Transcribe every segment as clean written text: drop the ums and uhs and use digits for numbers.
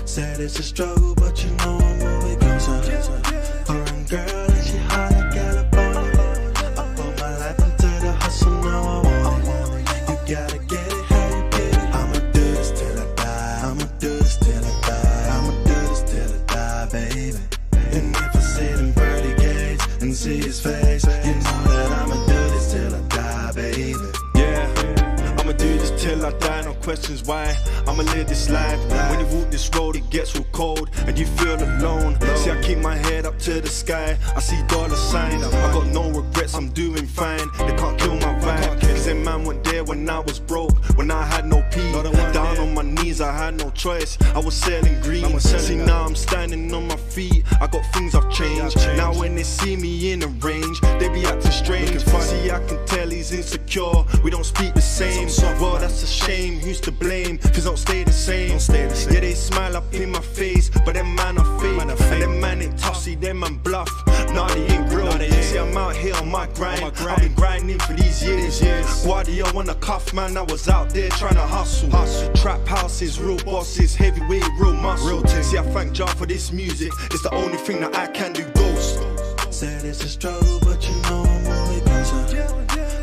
Said it's a struggle, but you know I'm moving closer. Foreign girl and she hot like California. I put my life into the hustle, now I want it. You gotta get it how you get it. I'ma do this till I die. I'ma do this till I die. I'ma do this till I die, baby. And if I see them pearly gates and see his face, you know that I'ma do this till I die, baby. Yeah, I'ma do this till I die, no questions why. I'ma live this life. When you walk this road, it gets real cold and you feel alone. See, I keep my head up to the sky. I see dollar signs. I got no regrets, I'm doing fine. They can't kill my vibe. Cause them man weren't there when I was broke, when I had no P. Down on my knees, I had no choice. I was selling green. See, now I'm standing on my feet. I got things I've changed. Now when they see me in the range, they be acting strange. See, I can tell he's insecure. We don't speak the same. Well, that's a shame. Who's to blame? Cause I don't stay the same. Yeah, they smile up in my face, but them man are fake. And them man ain't tough, see them man bluff. Nah, they ain't real. See, I'm out here on my grind. I've been grinding for these years. Why do you wanna cuff, man? I was out there trying to hustle. Trap houses, real bosses, heavyweight, real muscle. See, I thank Jah for this music. It's the only thing that I can do, ghost. Said it's a struggle, but you know I'm moving closer.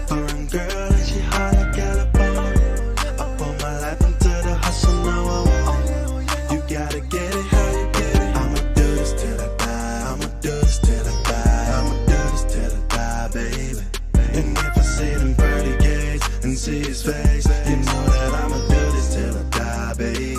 Foreign girl and she hot like California. I put my life into the hustle, now I want it. You gotta get it how you get it. I'ma do this till I die. I'ma do this till I die. I'ma do this till I die, baby. And if I see them pearly gates and see his face, you know that I'ma do this till I die, baby.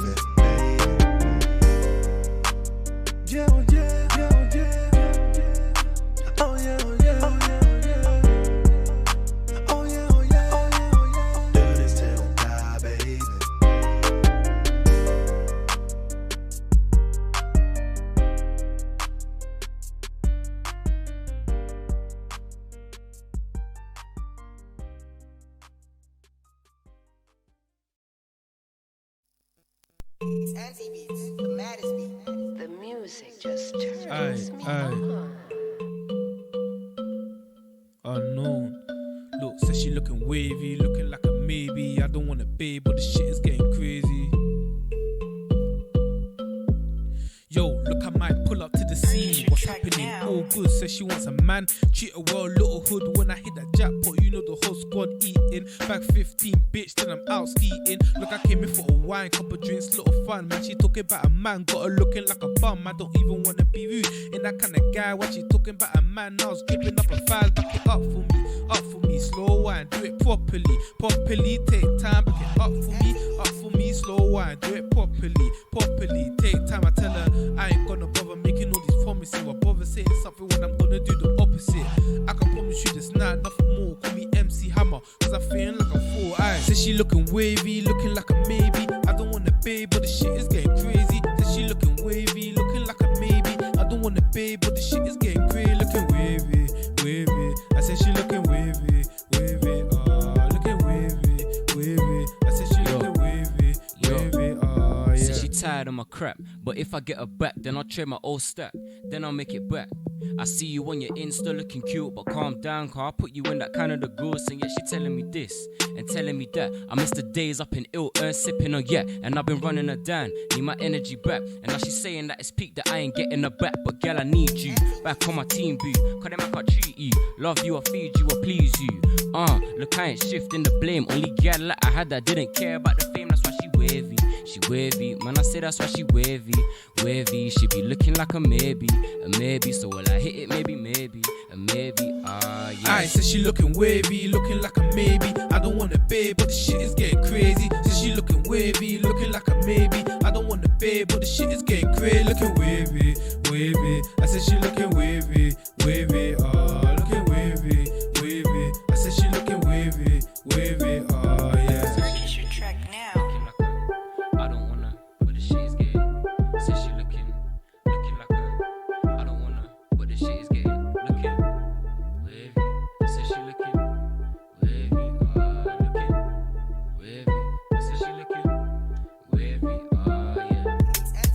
The maddest beat. The music just turns me on. Unknown. Look, says she looking wavy, looking like a maybe. I don't want a babe, but the shit is getting crazy. Yo, look, I might pull up to the scene. What's happening? All good. Says she wants a man. Treat her well, little hood. When I hit that jackpot, you know the whole squad eating. Back 15, bitch, then I'm out skeeting. Look, I came in for a wine, couple drinks, little fun. Man, she talking about a man, got her looking like a bum. I don't even wanna be rude. Ain't that kind of guy. When she talking about a man, I was gripping up a file. Back it up for me, slow wine, do it properly. Take time, back it up for me, slow wine, do it properly. Take time. I tell her I ain't gonna bother making all these promises. Why bother saying something when I'm gonna do the opposite? I can promise you this night, nothing more. Call me MC Hammer, cause I'm feeling like I'm 4 eyes. Says she looking wavy, looking like a maybe. I don't want a babe, but the shit is getting crazy. Says she looking wavy, looking like a maybe. I don't want a babe, but the shit is getting crazy. Looking wavy. I said she looking wavy. Looking wavy. I said she looking wavy. Yeah. Said she tired of my crap, but if I get her back, then I'll trade my old stack, then I'll make it back. I see you on your Insta looking cute, but calm down, cause I'll put you in that Canada Goose. And yet she telling me this and telling me that. I miss the days up in Ilton sipping on yak, and I've been running her down, need my energy back. And now she's saying that it's peak, that I ain't getting her back. But girl, I need you back on my team, boo. Cause them I can't treat you, love you or feed you or please you. Look, I ain't shifting the blame. Only girl that I had that didn't care about the fame, that's why she wavy. She wavy, man, I say that's why she wavy. She be looking like a maybe. So will I hit it? Maybe, yeah. I said she looking wavy, looking like a maybe. I don't want a babe, but the shit is getting crazy. Said she looking wavy, looking like a maybe. I don't want a babe, but the shit is getting crazy. Looking wavy. I said she looking wavy. Looking wavy. I said she looking wavy. Yeah. Purchase your track now. I don't wanna, but the shit is getting. Said she looking like a. I don't wanna, but the shit is getting. Looking wavy. I said she looking wavy. Looking wavy. I said she looking wavy. Yeah.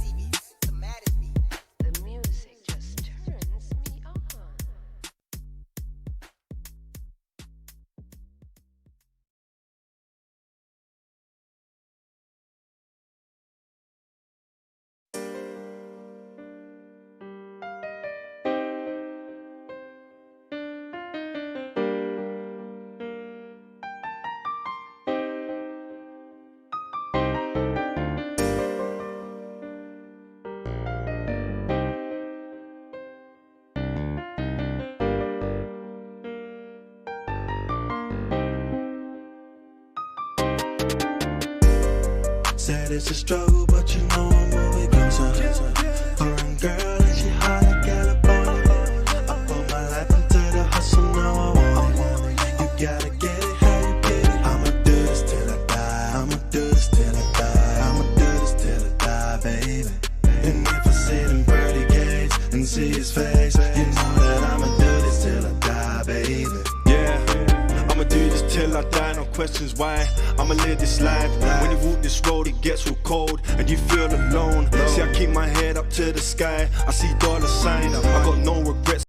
The maddest beat. The music just turns me on. Said it's a struggle, but you know I'm moving closer. Foreign girl, and she hot like California. I put my life into the hustle, now I want it. You gotta get it how you get it. I'ma do this till I die. I'ma do this till I die. I'ma do this till I die, baby. And if I see them pearly gates and see his face, you know that I'ma do this till I die, baby. Yeah, I'ma do this till I die, no questions why. I'ma live this life. When you walk this road, it gets real cold and you feel alone. See, I keep my head up to the sky. I see dollar signs. I got no regrets.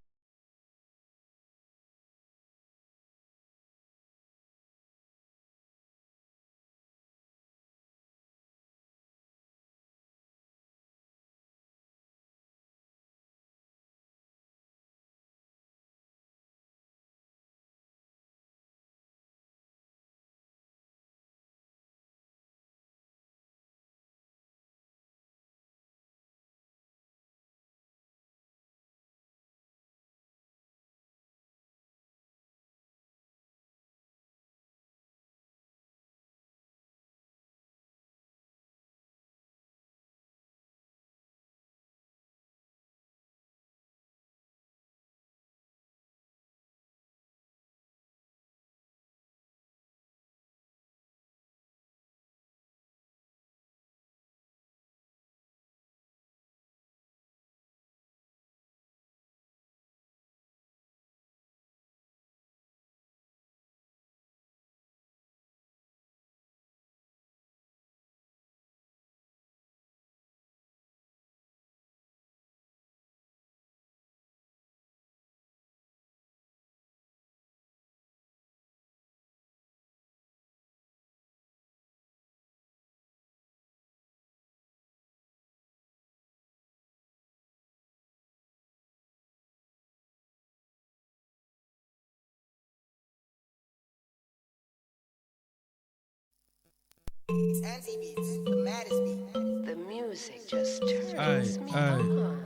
It's Anti Beats, the maddest beat. The music just turns Aye, me aye. on.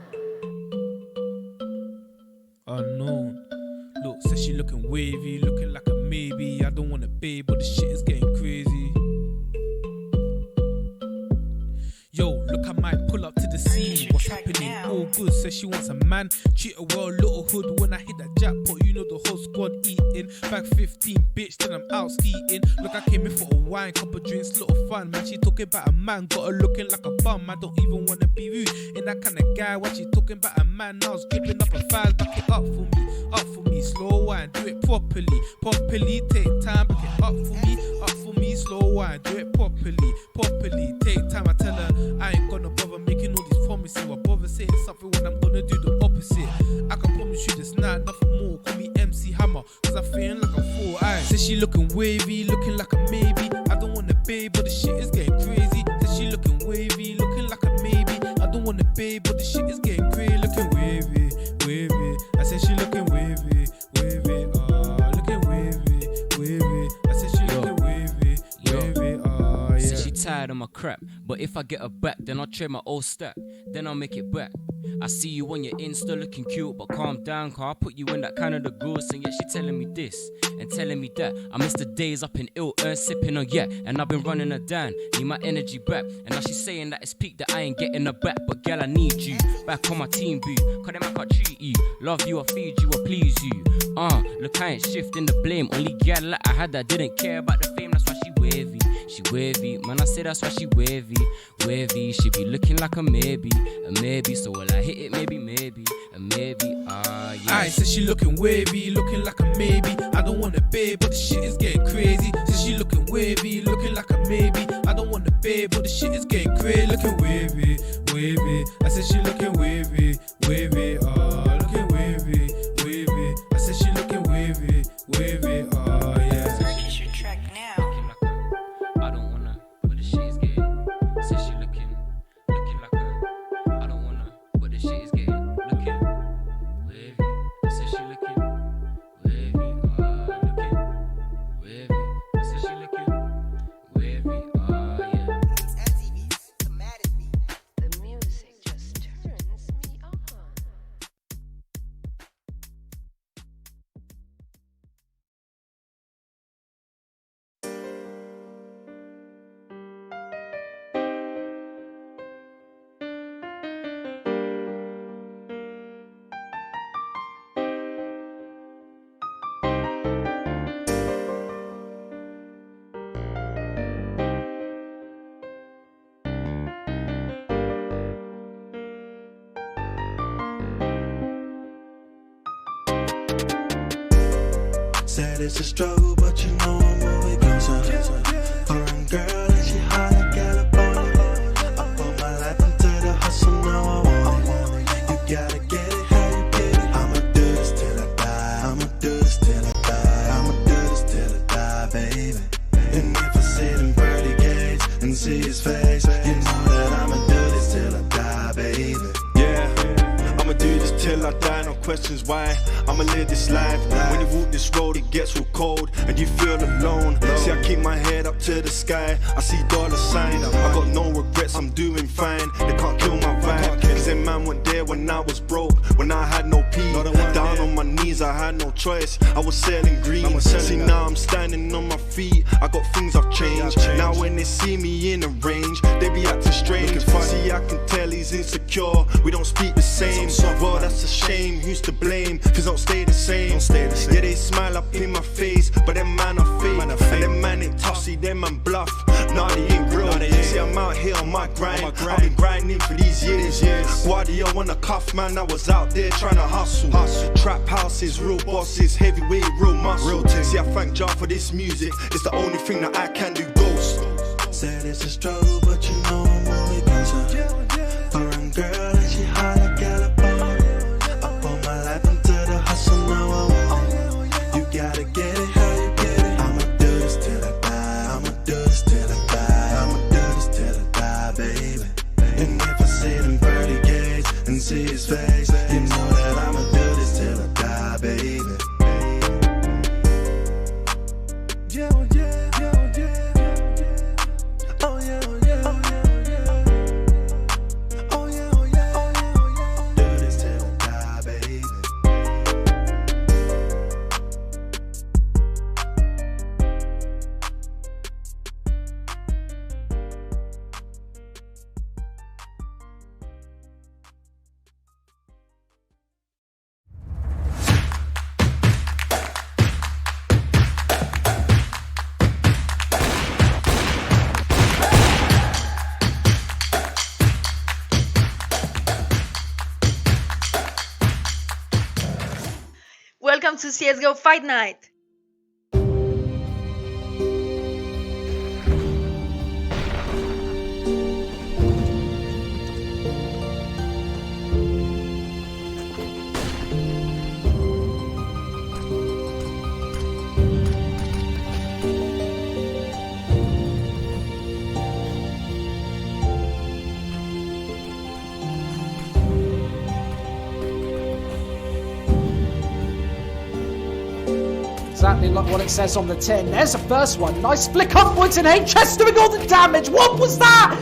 Unknown. Look, says she looking wavy, looking like a maybe. I don't want a babe, but the shit is getting crazy. Yo, look, I might pull up to the scene. What's happening? All good. Says she wants a man. Treat her well, little hood. When I hit that jackpot, you know the whole squad eating. Back 15, bitch, then I'm out skiing. Look, I came in for a wine, couple drinks, little fun. Man, she talking about a man, got her looking like a bum. I don't even wanna be rude. Ain't that kind of guy. When she talking about a man, I was gripping up her thighs. Back it up for me, slow wine, do it properly, take time, back it up for me, slow wine, do it properly, take time. I tell her I ain't gonna bother making all these promises. I bother saying something when I'm gonna do the opposite. I can promise you this night, nothing more. Call me MC Hammer, cause I'm feeling like I'm full. Says she looking wavy, looking like a maybe. I don't want a babe, but the shit is getting crazy. Says she looking wavy, looking like a maybe. I don't want a babe, but the shit is getting crazy. Looking wavy, wavy. I said she looking wavy, wavy. Looking wavy, wavy. I said she looking wavy, wavy. Yeah. Said she tired of my crap, but if I get her back, then I'll trade my old stack, then I'll make it back. I see you on your Insta looking cute, but calm down, cause I put you in that kind of the gross. And yet she telling me this and telling me that. I miss the days up in ill sipping on yet, and I've been running her down, need my energy back. And now she's saying that it's peak, that I ain't getting her back. But girl, I need you back on my team, boo. Cause them I can't treat you, love you, I feed you, I please you. Look, I ain't shifting the blame. Only girl that I had that didn't care about the fame, that's why she wavy. She wavy, man, I say that's why she wavy. Wavy, she be looking like a maybe. So will I hit it? Maybe, a maybe, yeah. I said she looking wavy, looking like a maybe. I don't want a babe, but the shit is getting crazy. Said she looking wavy, looking like a maybe. I don't want a babe, but the shit is getting crazy. Looking wavy, wavy. I said she looking wavy, wavy. Looking wavy, wavy. I said she looking wavy, wavy. Yeah. Purchase your track now. I don't wanna, but the shit is getting. Said she looking like a. I don't wanna, but the shit is getting. Looking wavy. Said she looking wavy. Looking wavy. Said she looking wavy. Yeah. It's Anti Beats, the maddest beat. The music just turns me on. Said it's a struggle, but you know I'm moving closer. Foreign girl, and she hot like California. I put my life into the hustle, now I want it. You gotta get it how you get it. I'ma do this till I die. I'ma do this till I die. I'ma do this till I die, baby. And if I see them pearly gates and see his face, you know that I'ma do this till I die, baby. Yeah, I'ma do this till I die, no questions why. I'ma live this life. When you walk this road, it gets real cold and you feel alone. See, I keep my head up to the sky. I see dollar signs. I got no regrets, I'm doing fine. They can't kill my vibe. Cause them man weren't there when I was broke, when I had no P. Down on my knees, I had no choice. I was selling green. See, now I'm standing on my feet. I got things I've changed. Now when they see me in the range, they be acting strange. See, I can tell he's insecure. We don't speak the same. Well, that's a shame. Who's to blame? Cause I don't stay the same. Yeah, they smile up in my face, but them man are fake. And them man ain't tough, see them man bluff. Nah, they ain't real. See, I'm out here on my grind. I've been grinding for these years. Guardia on a cuff, man, I was out there trying to hustle. Trap houses, real bosses, heavyweight, real muscle. See, I thank Jah for this music. It's the only thing that I can do, ghost. Said it's a struggle, but you know I'm moving closer. Foreign girl, and she hot like California. I put my life into the hustle, now I want it. You gotta get it how you get it. I'ma do this till I die. I'ma do this till I die. I'ma do this till I die, baby. And if I see them pearly gates and see his face, you know that I'ma do this till I die, baby. Welcome to CSGO Fight Night. Exactly like what it says on the tin. There's the first one. Nice flick upwards and HS doing all the damage. What was that?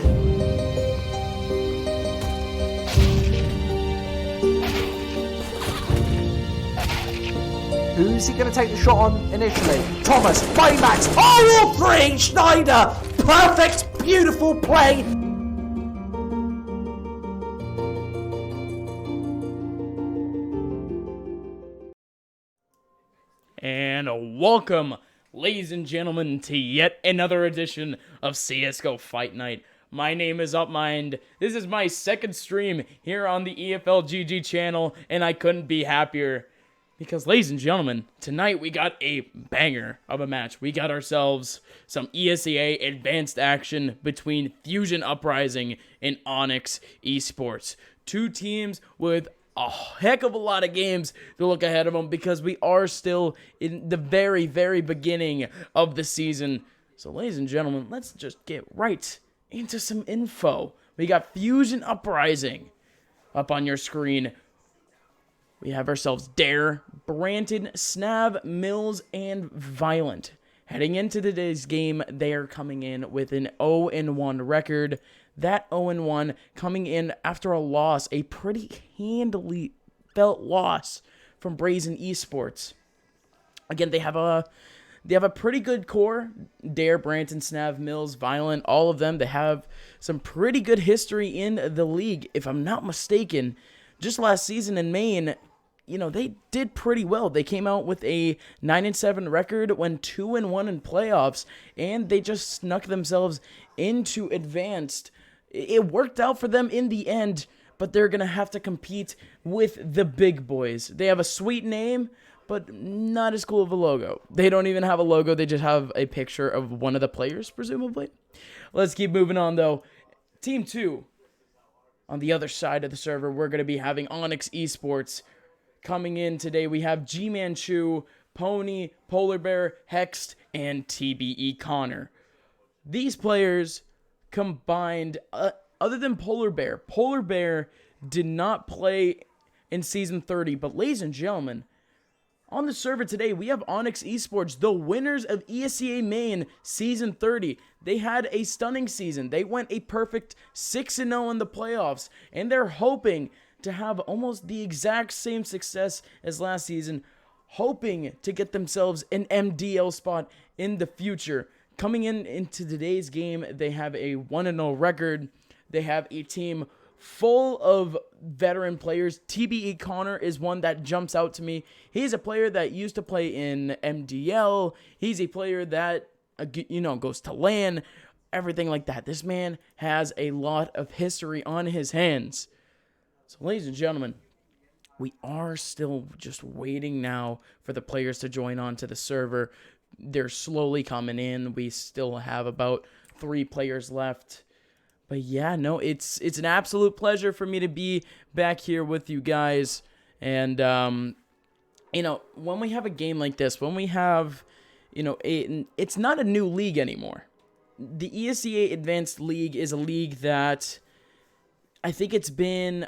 Who's he going to take the shot on initially? Thomas, Baymax, all three! Schneider! Perfect, beautiful play! And welcome, ladies and gentlemen, to yet another edition of CSGO Fight Night. My name is Upmind. This is my second stream here on the EFLGG channel, and I couldn't be happier. Because, ladies and gentlemen, tonight we got a banger of a match. We got ourselves some ESEA advanced action between Fusion Uprising and Onyx Esports. Two teams with a heck of a lot of games to look ahead of them because we are still in the very, very beginning of the season. So, ladies and gentlemen, let's just get right into some info. We got Fusion Uprising up on your screen. We have ourselves Dare, Branton, Snav, Mills, and Violent. Heading into today's game, they are coming in with an 0-1 record. That 0-1 coming in after a loss, a pretty handily felt loss from Brazen Esports. Again, they have a pretty good core. Dare, Branton, Snav, Mills, Violent, all of them. They have some pretty good history in the league, if I'm not mistaken. Just last season in Maine, you know, they did pretty well. They came out with a 9-7 record, went 2-1 in playoffs, and they just snuck themselves into advanced. It worked out for them in the end, but they're going to have to compete with the big boys. They have a sweet name, but not as cool of a logo. They don't even have a logo. They just have a picture of one of the players, presumably. Let's keep moving on, though. Team 2. On the other side of the server, we're going to be having Onyx Esports. Coming in today, we have G-Man-Chu, Pony, Polar Bear, Hext, and TBE Connor. These players combined, other than Polar Bear did not play in Season 30. But ladies and gentlemen, on the server today, we have Onyx Esports, the winners of ESEA Main Season 30. They had a stunning season. They went a perfect 6-0 in the playoffs, and they're hoping to have almost the exact same success as last season, hoping to get themselves an MDL spot in the future. Coming into today's game, they have a 1-0 record. They have a team full of veteran players. TBE Connor is one that jumps out to me. He's a player that used to play in MDL. He's a player that, goes to LAN, everything like that. This man has a lot of history on his hands. So, ladies and gentlemen, we are still just waiting now for the players to join on to the server. They're slowly coming in. We still have about 3 players left. But yeah, no, it's an absolute pleasure for me to be back here with you guys. And, when we have a game like this, when we have, it's not a new league anymore. The ESEA Advanced League is a league that I think it's been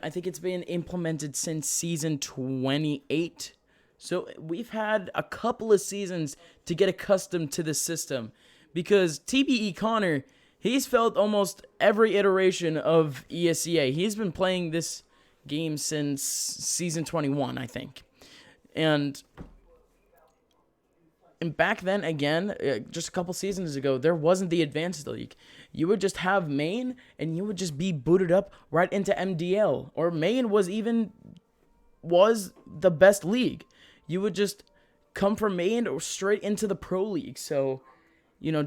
implemented since Season 28. So we've had a couple of seasons to get accustomed to the system. Because TBE Connor, he's felt almost every iteration of ESEA. He's been playing this game since Season 21, I think. And back then, again, just a couple seasons ago, there wasn't the Advanced League. You would just have main, and you would just be booted up right into MDL. Or main was the best league. You would just come from main or straight into the pro league. So,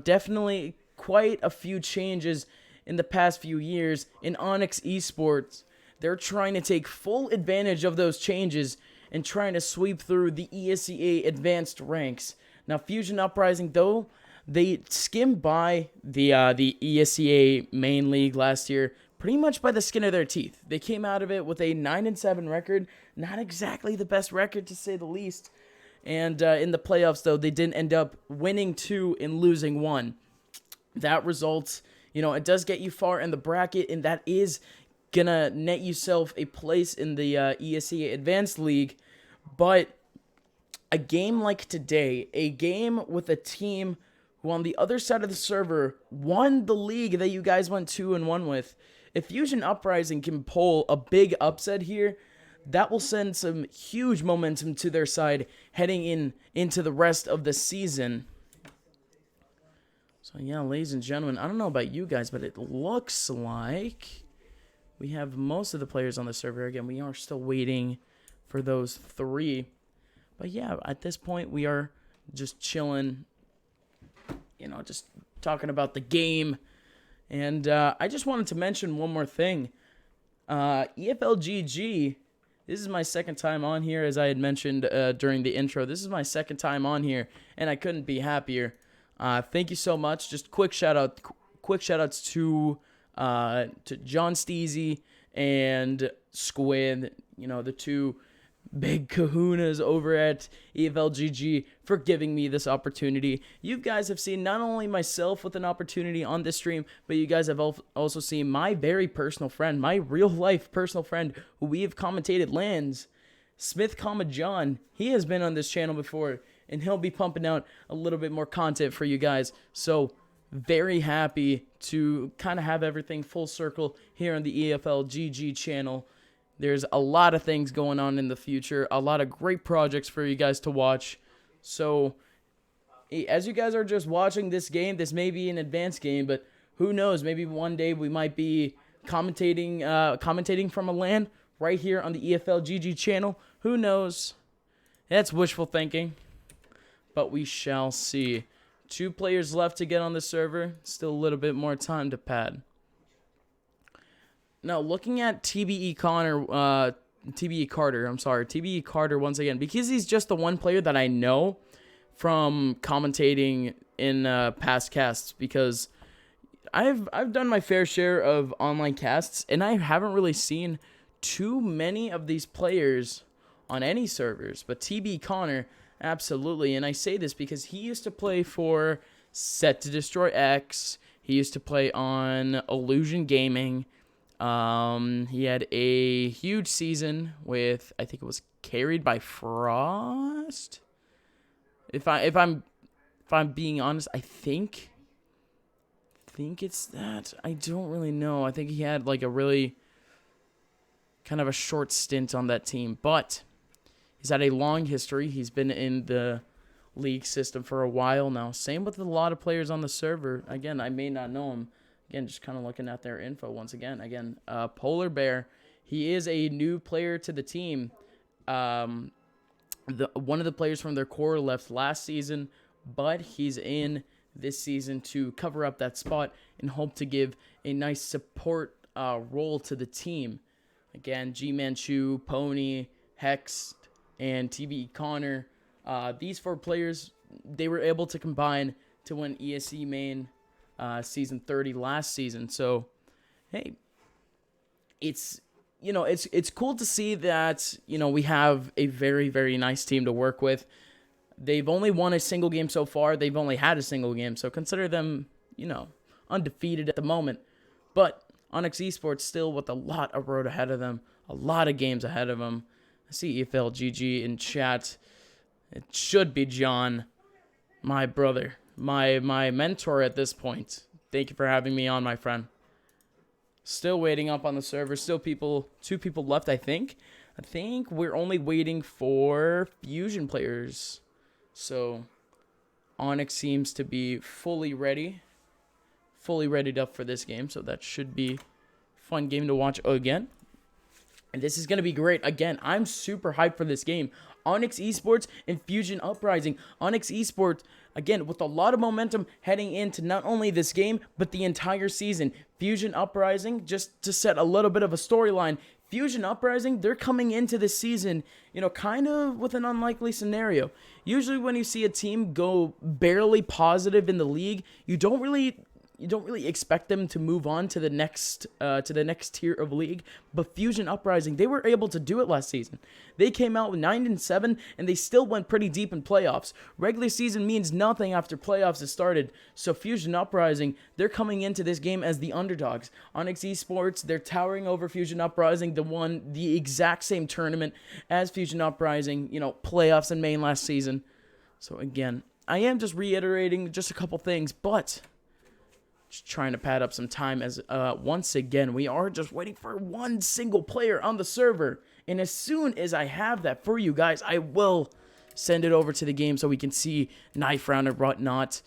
definitely quite a few changes in the past few years. In Onyx Esports, they're trying to take full advantage of those changes and trying to sweep through the ESEA advanced ranks. Now, Fusion Uprising, though, they skimmed by the ESEA main league last year pretty much by the skin of their teeth. They came out of it with a 9-7 record, not exactly the best record to say the least. And in the playoffs, though, they didn't end up winning 2 and losing 1. That results, it does get you far in the bracket, and that is gonna net yourself a place in the ESEA Advanced League. But a game like today, a game with a team who on the other side of the server won the league that you guys went 2-1 with, if Fusion Uprising can pull a big upset here, that will send some huge momentum to their side heading into the rest of the season. So yeah, ladies and gentlemen, I don't know about you guys, but it looks like we have most of the players on the server. Again, we are still waiting for those 3. But yeah, at this point, we are just chilling, just talking about the game. And I just wanted to mention one more thing. EFLGG, this is my second time on here, as I had mentioned during the intro. This is my second time on here, and I couldn't be happier. Thank you so much. Just quick shout outs to John Steezy and Squid, the 2 big kahunas over at EFLGG, for giving me this opportunity. You guys have seen not only myself with an opportunity on this stream, but you guys have also seen my very personal friend, my real life personal friend who we have commentated lands, Smith, John. He has been on this channel before, and he'll be pumping out a little bit more content for you guys. So very happy to kind of have everything full circle here on the EFLGG channel. There's a lot of things going on in the future, a lot of great projects for you guys to watch. So as you guys are just watching this game, this may be an advanced game, but who knows? Maybe one day we might be commentating from a LAN right here on the EFLGG channel. Who knows? That's wishful thinking, but we shall see. 2 players left to get on the server. Still a little bit more time to pad. Now, looking at TBE Connor, TBE Carter. I'm sorry, TBE Carter once again, because he's just the one player that I know from commentating in past casts, because I've done my fair share of online casts, and I haven't really seen too many of these players on any servers. But TB Connor, absolutely. And I say this because he used to play for Set to Destroy X. He used to play on Illusion Gaming. He had a huge season with, I think it was Carried by Frost. If I'm being honest, I think it's that. I don't really know. I think he had like a really kind of a short stint on that team, but he's had a long history. He's been in the league system for a while now. Same with a lot of players on the server. Again, I may not know him. Again, just kind of looking at their info once again. Again, Polar Bear, he is a new player to the team. One of the players from their core left last season, but he's in this season to cover up that spot and hope to give a nice support role to the team. Again, G Manchu, Pony, Hex, and TBE Connor. These 4 players, they were able to combine to win ESE main season 30 last season. So, hey, it's cool to see that, we have a very, very nice team to work with. They've only won a single game so far. They've only had a single game, so consider them, undefeated at the moment. But Onyx Esports still with a lot of road ahead of them, a lot of games ahead of them. I see EFLGG in chat. It should be John, my brother, my mentor at this point. Thank you for having me on, my friend. Still waiting up on the server. Still 2 people left, I think. I think we're only waiting for Fusion players. So Onyx seems to be fully readied up for this game. So that should be a fun game to watch again. And this is going to be great. Again, I'm super hyped for this game. Onyx Esports and Fusion Uprising. Onyx Esports, again, with a lot of momentum heading into not only this game, but the entire season. Fusion Uprising, just to set a little bit of a storyline, Fusion Uprising, they're coming into this season, kind of with an unlikely scenario. Usually when you see a team go barely positive in the league, you don't really expect them to move on to the next tier of league. But Fusion Uprising, they were able to do it last season. They came out with 9-7, and they still went pretty deep in playoffs. Regular season means nothing after playoffs has started. So Fusion Uprising, they're coming into this game as the underdogs. Onyx Esports, they're towering over Fusion Uprising, the won the exact same tournament as Fusion Uprising, playoffs in main last season. So again, I am just reiterating just a couple things, but just trying to pad up some time as once again, we are just waiting for one single player on the server. And as soon as I have that for you guys, I will send it over to the game so we can see knife round and whatnot.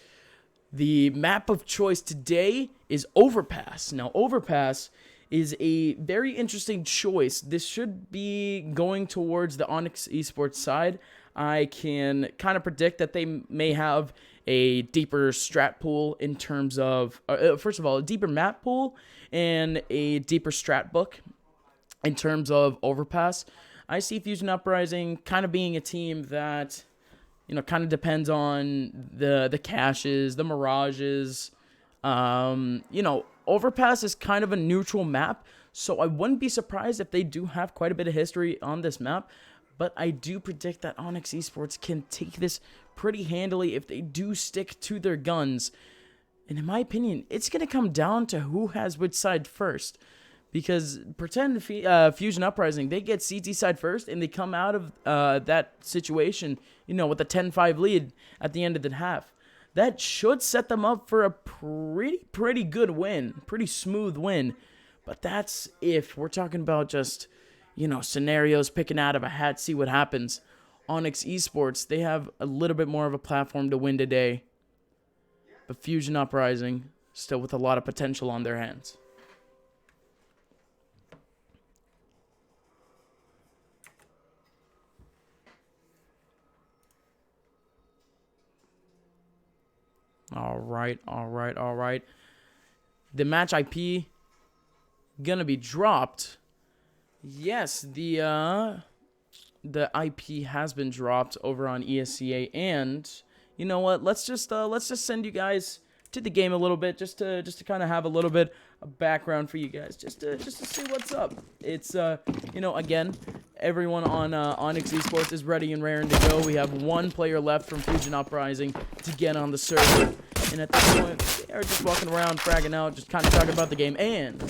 The map of choice today is Overpass. Now, Overpass is a very interesting choice. This should be going towards the Onyx Esports side. I can kind of predict that they may have a deeper strat pool in terms of, first of all, a deeper map pool and a deeper strat book in terms of Overpass. I see Fusion Uprising kind of being a team that, kind of depends on the caches, the mirages. Overpass is kind of a neutral map, so I wouldn't be surprised if they do have quite a bit of history on this map. But I do predict that Onyx Esports can take this pretty handily if they do stick to their guns. And in my opinion, it's going to come down to who has which side first. Because pretend Fusion Uprising, they get CT side first, and they come out of that situation, with a 10-5 lead at the end of the half. That should set them up for a pretty good win, pretty smooth win. But that's if we're talking about just, scenarios, picking out of a hat, see what happens. Onyx Esports, they have a little bit more of a platform to win today. But Fusion Uprising, still with a lot of potential on their hands. All right. The match IP gonna be dropped. Yes, the IP has been dropped over on ESEA, and you know what? Let's just send you guys to the game a little bit, just to kind of have a little bit of background for you guys, just to see what's up. It's you know, again, everyone on Onyx Esports is ready and raring to go. We have one player left from Fusion Uprising to get on the server, and at this point, they're just walking around, fragging out, just kind of talking about the game, and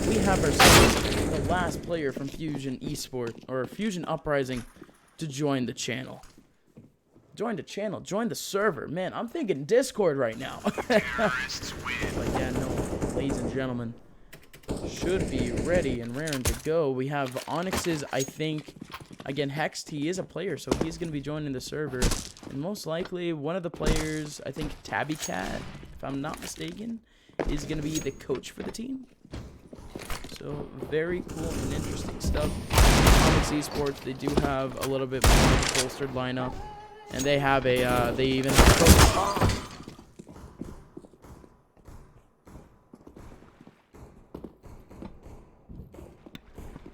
we have ourselves the last player from Fusion Esports, or Fusion Uprising, to join the channel. Join the channel, join the server. Man, I'm thinking Discord right now. But yeah, no, ladies and gentlemen, should be ready and raring to go. We have Onyx's, I think, again, Hext, he is a player, so he's going to be joining the server. And most likely, one of the players, I think Tabby Cat, if I'm not mistaken, is going to be the coach for the team. So, very cool and interesting stuff. Onyx Esports, they do have a little bit more of a bolstered lineup. And they have a, they even have a coach.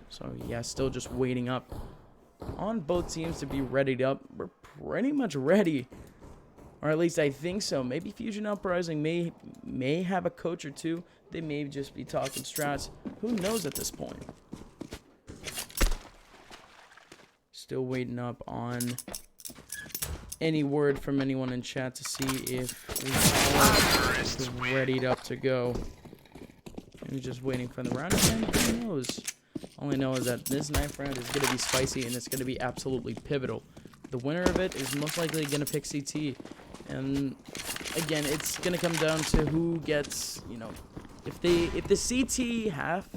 So, yeah, still just waiting up on both teams to be readied up. We're pretty much ready. Or at least I think so. Maybe Fusion Uprising may have a coach or two. They may just be talking strats. Who knows at this point? Still waiting up on any word from anyone in chat to see if we're readied up to go. I'm just waiting for the round again. Who knows? All I know is that this knife round is going to be spicy and it's going to be absolutely pivotal. The winner of it is most likely going to pick CT. And again, it's going to come down to who gets, you know, if the CT half,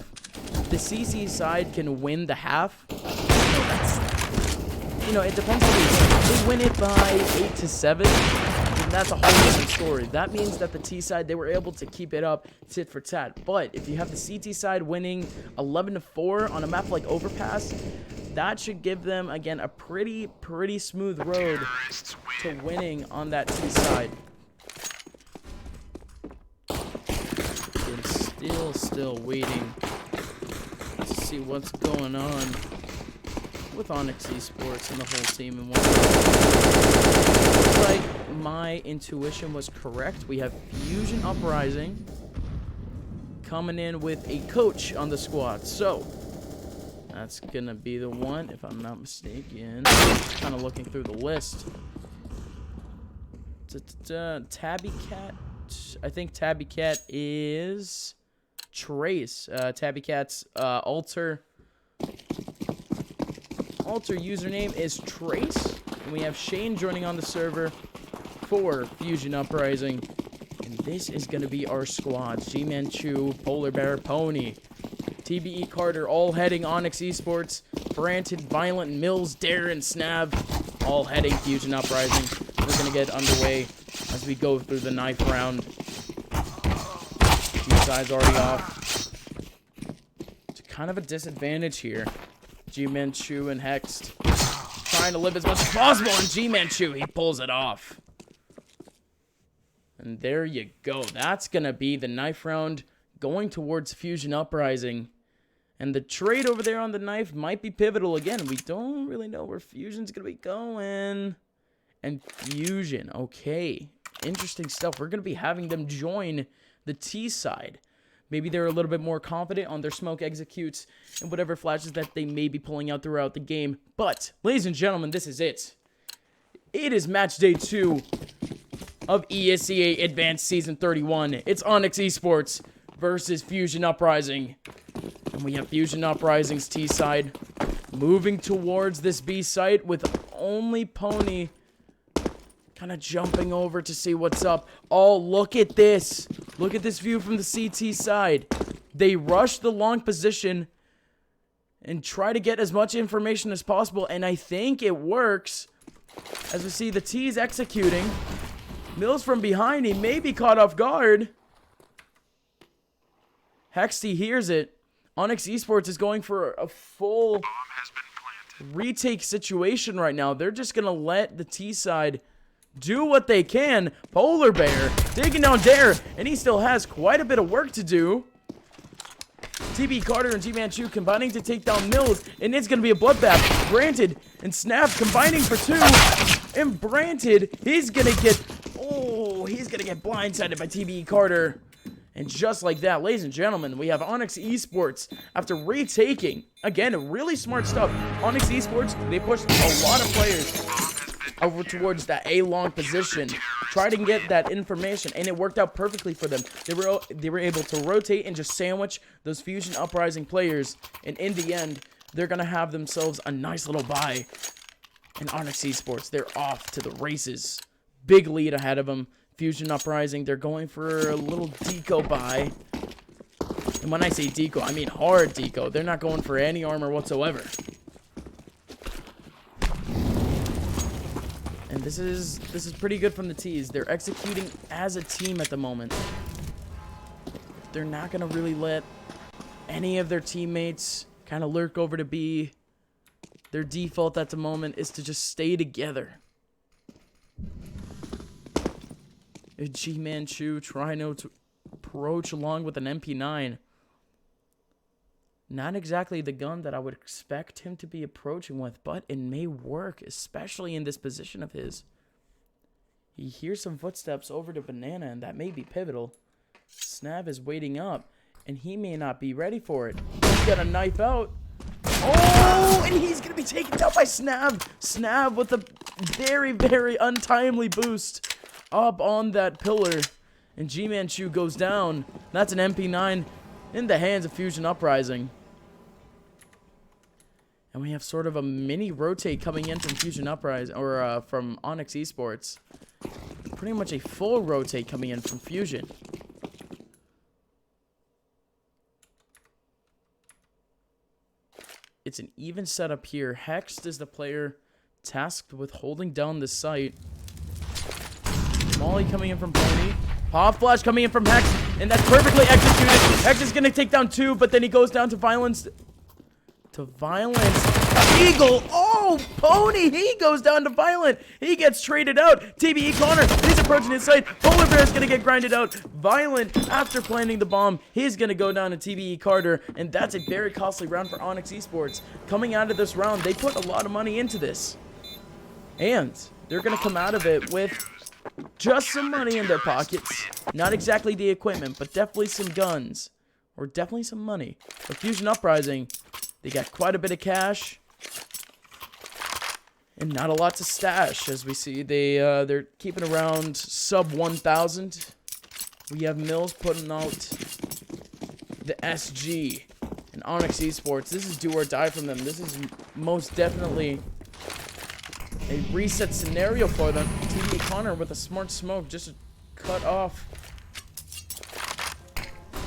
the CC side can win the half, you know, it depends on if they win it by 8-7, then that's a whole different story. That means that the T side, they were able to keep it up tit for tat. But if you have the CT side winning 11-4 on a map like Overpass, that should give them, again, a pretty smooth road to winning on that T side. And still waiting to see what's going on with Onyx Esports and the whole team in one. Looks like my intuition was correct. We have Fusion Uprising coming in with a coach on the squad. So that's gonna be the one, if I'm not mistaken. Kind of looking through the list. Tabby Cat. I think Tabby Cat is Trace. Tabby Cat's alter username is Trace. And we have Shane joining on the server for Fusion Uprising. And this is going to be our squads. G-Man Chu, Polar Bear Pony, TBE Carter, all heading Onyx Esports. Frantic, Violent, Mills, Darren, Snav, all heading Fusion Uprising. We're going to get underway as we go through the knife round. Two sides already off. It's kind of a disadvantage here. G-Man Chu and Hext trying to live as much as possible, and G-Man Chu, he pulls it off. And there you go. That's going to be the knife round going towards Fusion Uprising. And the trade over there on the knife might be pivotal again. We don't really know where Fusion's going to be going. And Fusion, okay. Interesting stuff. We're going to be having them join the T side. Maybe they're a little bit more confident on their smoke executes and whatever flashes that they may be pulling out throughout the game. But, ladies and gentlemen, this is it. It is match day 2 of ESEA Advanced Season 31. It's Onyx Esports versus Fusion Uprising. And we have Fusion Uprising's T side moving towards this B site with only Pony kind of jumping over to see what's up. Oh, look at this. Look at this view from the CT side. They rush the long position and try to get as much information as possible, and I think it works. As we see, the T's executing. Mills from behind, he may be caught off guard. Hexty hears it. Onyx Esports is going for a full retake situation right now. They're just going to let the T side do what they can. Polar Bear taking down Dare, and he still has quite a bit of work to do. TB Carter and G-Man-Chu combining to take down Mills, and it's going to be a bloodbath. Branted and Snap combining for 2, and Branted, he's going to get blindsided by TB Carter. And just like that, ladies and gentlemen, we have Onyx Esports after retaking, again, really smart stuff. Onyx Esports, they pushed a lot of players over towards that A-long position, try to get that information, and it worked out perfectly for them. They were able to rotate and just sandwich those Fusion Uprising players, and in the end, they're going to have themselves a nice little bye. And Onyx Esports, they're off to the races. Big lead ahead of them. Fusion Uprising, they're going for a little deco buy. And when I say deco, I mean hard deco. They're not going for any armor whatsoever. And this is pretty good from the T's. They're executing as a team at the moment. They're not going to really let any of their teammates kind of lurk over to B. Their default at the moment is to just stay together. G-Man-Chu trying to approach along with an MP9. Not exactly the gun that I would expect him to be approaching with, but it may work, especially in this position of his. He hears some footsteps over to Banana, and that may be pivotal. Snav is waiting up, and he may not be ready for it. He's got a knife out. Oh, and he's going to be taken down by Snav. Snav with a very, very untimely boost up on that pillar, and G-Man-Chu goes down. That's an MP9 in the hands of Fusion Uprising. And we have sort of a mini rotate coming in from Fusion Uprising, or from Onyx Esports. Pretty much a full rotate coming in from Fusion. It's an even setup here. Hext is the player tasked with holding down the site. Molly coming in from Pony. Pop Flash coming in from Hex. And that's perfectly executed. Hex is going to take down 2, but then he goes down to Violence. Eagle. Oh, Pony. He goes down to Violent. He gets traded out. TBE Connor. He's approaching his site. Polar Bear is going to get grinded out. Violent, after planting the bomb, he's going to go down to TBE Carter. And that's a very costly round for Onyx Esports. Coming out of this round, they put a lot of money into this. And they're going to come out of it with just some money in their pockets. Not exactly the equipment, but definitely some guns. Or definitely some money. For Fusion Uprising, they got quite a bit of cash. And not a lot to stash, as we see. They're keeping around sub 1,000. We have Mills putting out the SG. And Onyx Esports, this is do or die from them. This is most definitely a reset scenario for them. TB Connor with a smart smoke just to cut off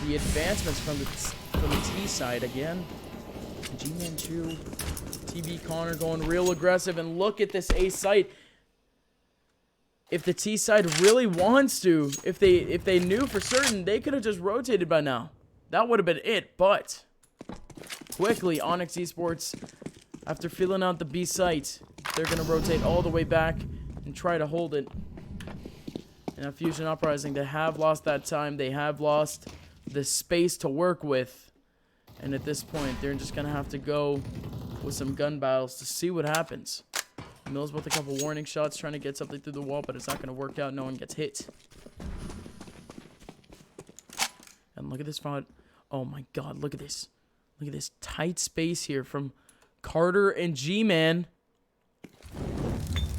the advancements from the T side again. G-Man-Chu, TB Connor going real aggressive, and look at this A site. If the T side really wants to, if they knew for certain, they could have just rotated by now. That would have been it, but quickly Onyx Esports, after filling out the B site, they're going to rotate all the way back and try to hold it. And at Fusion Uprising, they have lost that time. They have lost the space to work with. And at this point, they're just going to have to go with some gun battles to see what happens. Mills with a couple warning shots, trying to get something through the wall, but it's not going to work out. No one gets hit. And look at this front. Oh my god, look at this. Look at this tight space here from Carter and G-Man.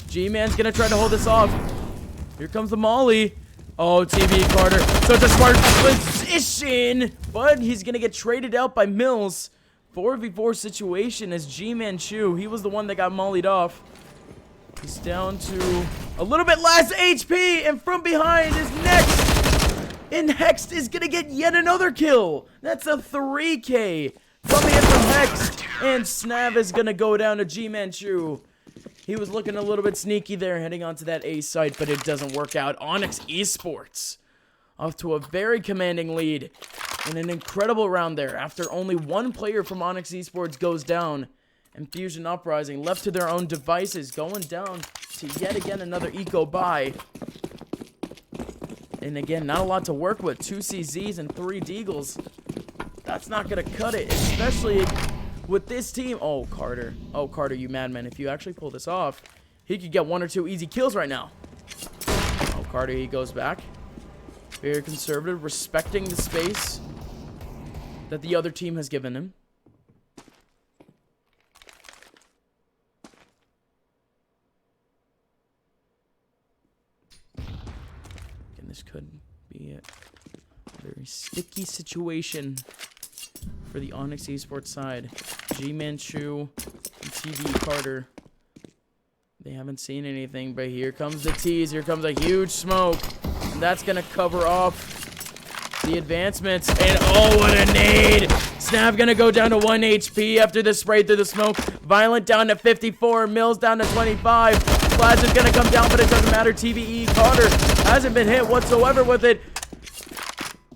G-Man's going to try to hold this off. Here comes the Molly. Oh, TB Carter. Such a smart position. But he's going to get traded out by Mills. 4v4 situation as G-Man-Chu. He was the one that got mollied off. He's down to a little bit less HP. And from behind is Next. And Hext is going to get yet another kill. That's a 3K. Coming in from Hext. And Snav is going to go down to G-Man-Chu. He was looking a little bit sneaky there, heading onto that A site, but it doesn't work out. Onyx Esports off to a very commanding lead in an incredible round there after only one player from Onyx Esports goes down. And Fusion Uprising, left to their own devices, going down to yet again another eco buy. And again, not a lot to work with. 2 CZs and 3 Deagles. That's not going to cut it, especially with this team. Oh, Carter. Oh, Carter, you madman. If you actually pull this off, he could get 1 or 2 easy kills right now. Oh, Carter, he goes back. Very conservative, respecting the space that the other team has given him. And this could be a very sticky situation for the Onyx Esports side. G-Man Chu and TV Carter. They haven't seen anything, but here comes the tease. Here comes a huge smoke. And that's going to cover off the advancements. And oh, what a nade! Snap going to go down to 1 HP after the spray through the smoke. Violent down to 54. Mills down to 25. Flash is going to come down, but it doesn't matter. TVE Carter hasn't been hit whatsoever with it.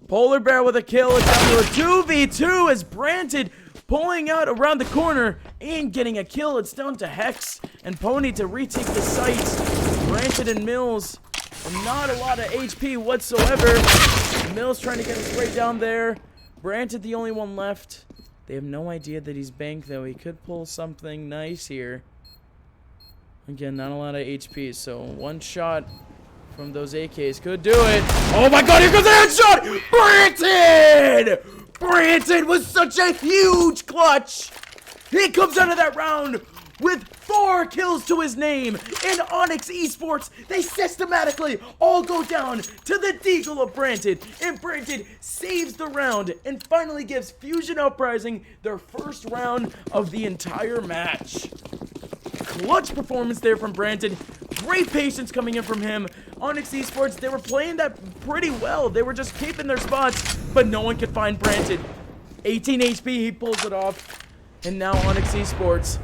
Polar Bear with a kill. It's down to a 2v2 as Branted pulling out around the corner and getting a kill. It's down to Hex and Pony to retake the site. Branted and Mills, not a lot of HP whatsoever. Mills trying to get his spray down there. Branted the only one left. They have no idea that he's banked, though. He could pull something nice here. Again, not a lot of HP, so one shot from those AKs could do it. Oh my god, here goes the headshot! Branted! Branted was such a huge clutch! He comes out of that round with 4 kills to his name. And Onyx Esports, they systematically all go down to the deagle of Branted. And Branted saves the round and finally gives Fusion Uprising their first round of the entire match. Clutch performance there from Branted. Great patience coming in from him. Onyx Esports, they were playing that pretty well. They were just keeping their spots, but no one could find Branted. 18 HP, he pulls it off. And now Onyx Esports,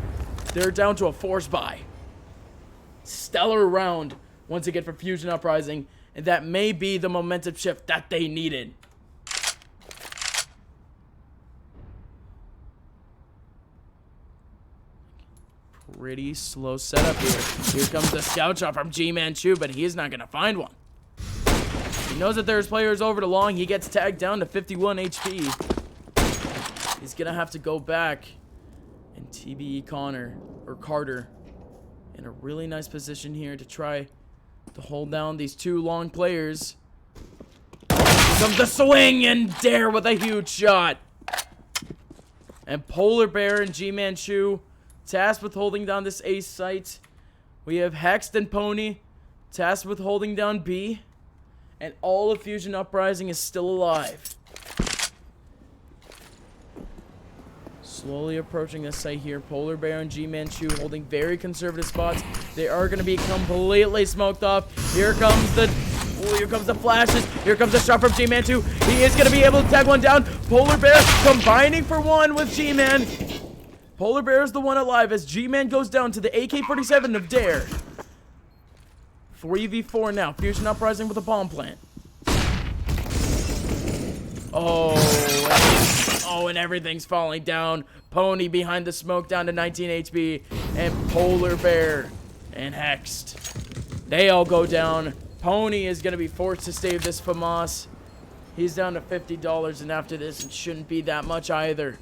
they're down to a force buy. Stellar round once again for Fusion Uprising, and that may be the momentum shift that they needed. Pretty slow setup here. Here comes the scout shot from G-Man Chu, but he's not going to find one. He knows that there's players over to long. He gets tagged down to 51 HP. He's going to have to go back. And TBE Carter in a really nice position here to try to hold down these 2 long players. Here comes the swing and Dare with a huge shot. And Polar Bear and G-Man Chu tasked with holding down this ace site. We have Hexed and Pony tasked with holding down B. And all of Fusion Uprising is still alive. Slowly approaching this site here. Polar Bear and G-Man Chu holding very conservative spots. They are going to be completely smoked off. Here comes the flashes. Here comes the shot from G-Man Chu. He is going to be able to tag one down. Polar Bear combining for one with G-Man. Polar Bear is the one alive as G-Man goes down to the AK-47 of Dare. 3v4 now. Fusion Uprising with a bomb plant. Oh, and everything's falling down. Pony behind the smoke down to 19 HP. And Polar Bear and Hexed. They all go down. Pony is going to be forced to save this FAMAS. He's down to $50, and after this, it shouldn't be that much either.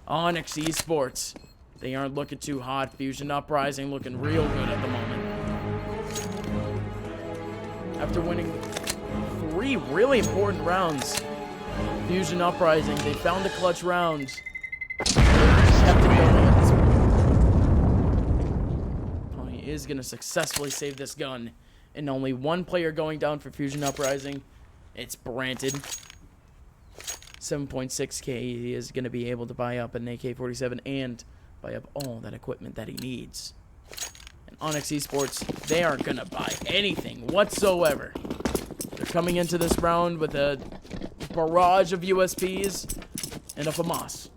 Onyx Esports, they aren't looking too hot. Fusion Uprising looking real good at the moment. After winning 3 really important rounds, Fusion Uprising, they found the clutch rounds. Kept it going at this point. He is going to successfully save this gun. And only 1 player going down for Fusion Uprising. It's Branted. 7.6k. He is going to be able to buy up an AK-47 and buy up all that equipment that he needs. And Onyx Esports, they aren't going to buy anything whatsoever. They're coming into this round with a barrage of USPs and a FAMAS.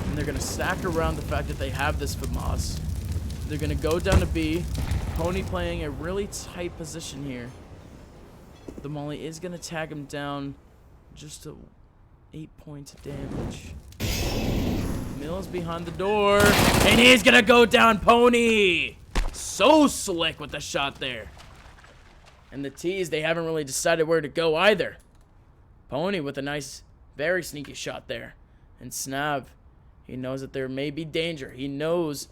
And they're going to stack around the fact that they have this FAMAS. They're going to go down to B. Pony playing a really tight position here. The Molly is going to tag him down. Just a 8 points of damage. Mills behind the door. And he's going to go down. Pony. So slick with the shot there. And the T's, they haven't really decided where to go either. Pony with a nice, very sneaky shot there. And Snav, he knows that there may be danger. He knows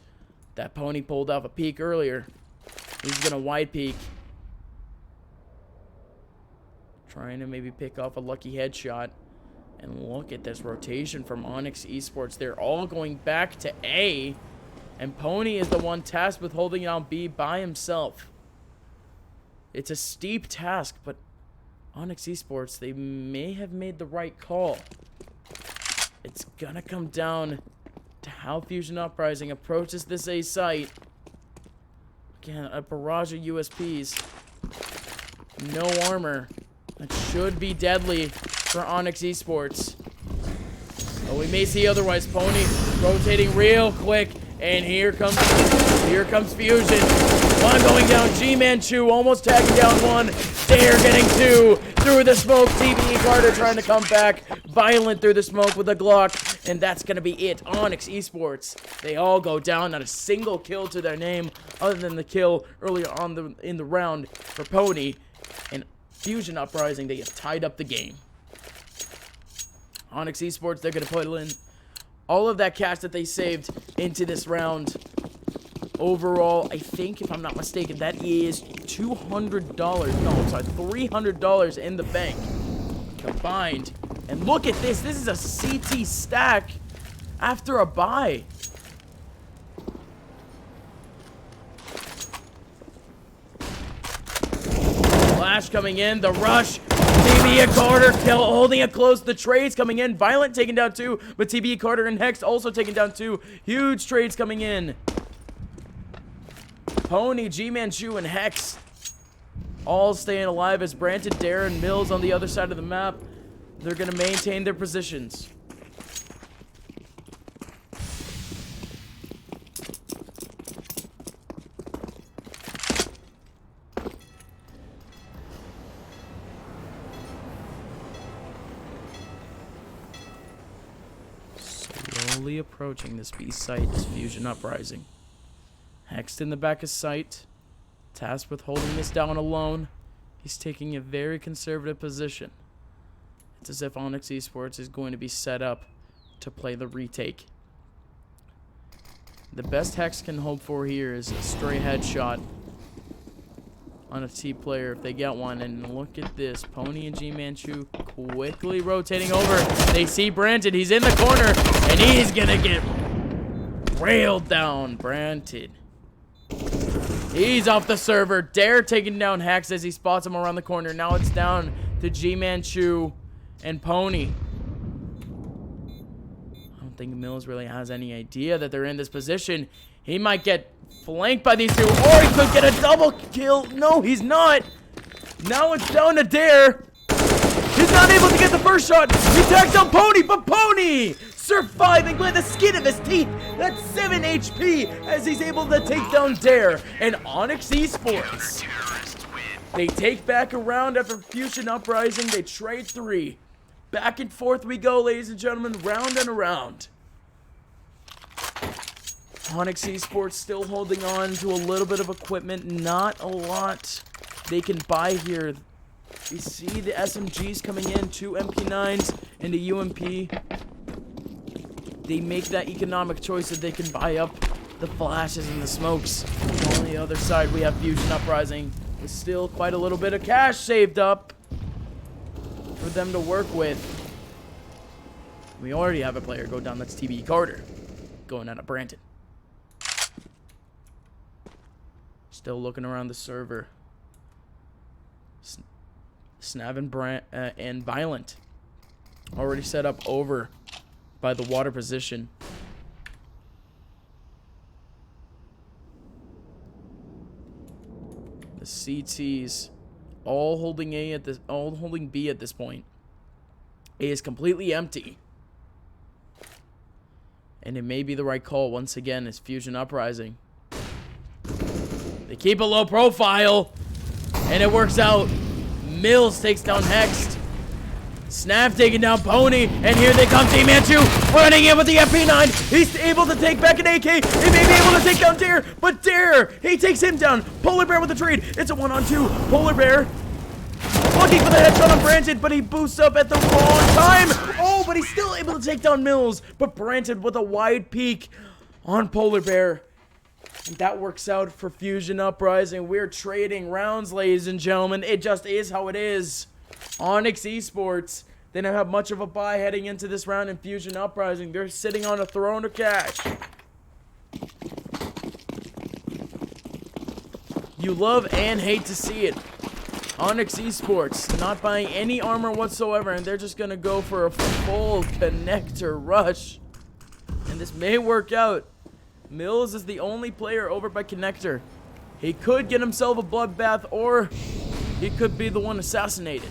that Pony pulled off a peek earlier. He's going to wide peek. Trying to maybe pick off a lucky headshot. And look at this rotation from Onyx Esports. They're all going back to A. And Pony is the one tasked with holding down B by himself. It's a steep task, but Onyx Esports, they may have made the right call. It's gonna come down to how Fusion Uprising approaches this A site. Again, a barrage of USPs. No armor. That should be deadly for Onyx Esports. But we may see otherwise. Pony rotating real quick. And here comes Fusion. One going down. G-Man-Chu almost tagging down one. Dare getting two. Through the smoke. TBE Carter trying to come back. Violent through the smoke with a Glock. And that's going to be it. Onyx Esports. They all go down. Not a single kill to their name other than the kill earlier on in the round for Pony. And Fusion Uprising, they get tied up the game. Onyx Esports, they're going to put in all of that cash that they saved into this round. Overall, I think, if I'm not mistaken, that is $200. No, I'm sorry, $300 in the bank combined. And look at this. This is a CT stack after a bye. Flash coming in. The rush. TBE Carter holding it close. The trades coming in. Violent taking down two, but TBE Carter and Hex also taking down two. Huge trades coming in. Pony, G-Man-Chu, and Hex all staying alive as Branton, Darren, Mills on the other side of the map. They're going to maintain their positions. Slowly approaching this B site is Fusion Uprising. Hex in the back of sight, tasked with holding this down alone. He's taking a very conservative position. It's as if Onyx Esports is going to be set up to play the retake. The best Hex can hope for here is a stray headshot on a T player if they get one. And look at this. Pony and G-Man-Chu quickly rotating over. They see Branton. He's in the corner, and he's going to get railed down. Branton. He's off the server. Dare taking down Hex as he spots him around the corner. Now it's down to G-Man-Chu and Pony. I don't think Mills really has any idea that they're in this position. He might get flanked by these two, or he could get a double kill. No, he's not. Now it's down to Dare. He's not able to get the first shot. He tags down Pony, but Pony surviving by the skin of his teeth. That's 7 HP as he's able to take down Dare. And Onyx Esports, they take back a round after Fusion Uprising. They trade 3. Back and forth we go, ladies and gentlemen, round and around. Onyx Esports still holding on to a little bit of equipment. Not a lot they can buy here. We see the SMGs coming in, 2 MP9s and a UMP. They make that economic choice that they can buy up the flashes and the smokes. On the other side, we have Fusion Uprising with still quite a little bit of cash saved up for them to work with. We already have a player go down. That's TBE Carter going out of Branton. Still looking around the server. Snav and Violent already set up over by the water position. The CTs all holding B at this point. A is completely empty. And it may be the right call once again as Fusion Uprising. They keep a low profile, and it works out. Mills takes down Hex. Snap taking down Pony, and here they come. G-Man-Chu running in with the MP9. He's able to take back an AK. He may be able to take down Dare, but Dare, he takes him down. Polar Bear with the trade. It's a 1-on-2. Polar Bear Looking for the headshot on Branton, but he boosts up at the wrong time. Oh, but he's still able to take down Mills. But Branton with a wide peek on Polar Bear. And that works out for Fusion Uprising. We're trading rounds, ladies and gentlemen. It just is how it is. Onyx Esports, they don't have much of a buy heading into this round in Fusion Uprising. They're sitting on a throne of cash. You love and hate to see it. Onyx Esports not buying any armor whatsoever, and they're just going to go for a full connector rush. And this may work out. Mills is the only player over by connector. He could get himself a bloodbath, or he could be the one assassinated.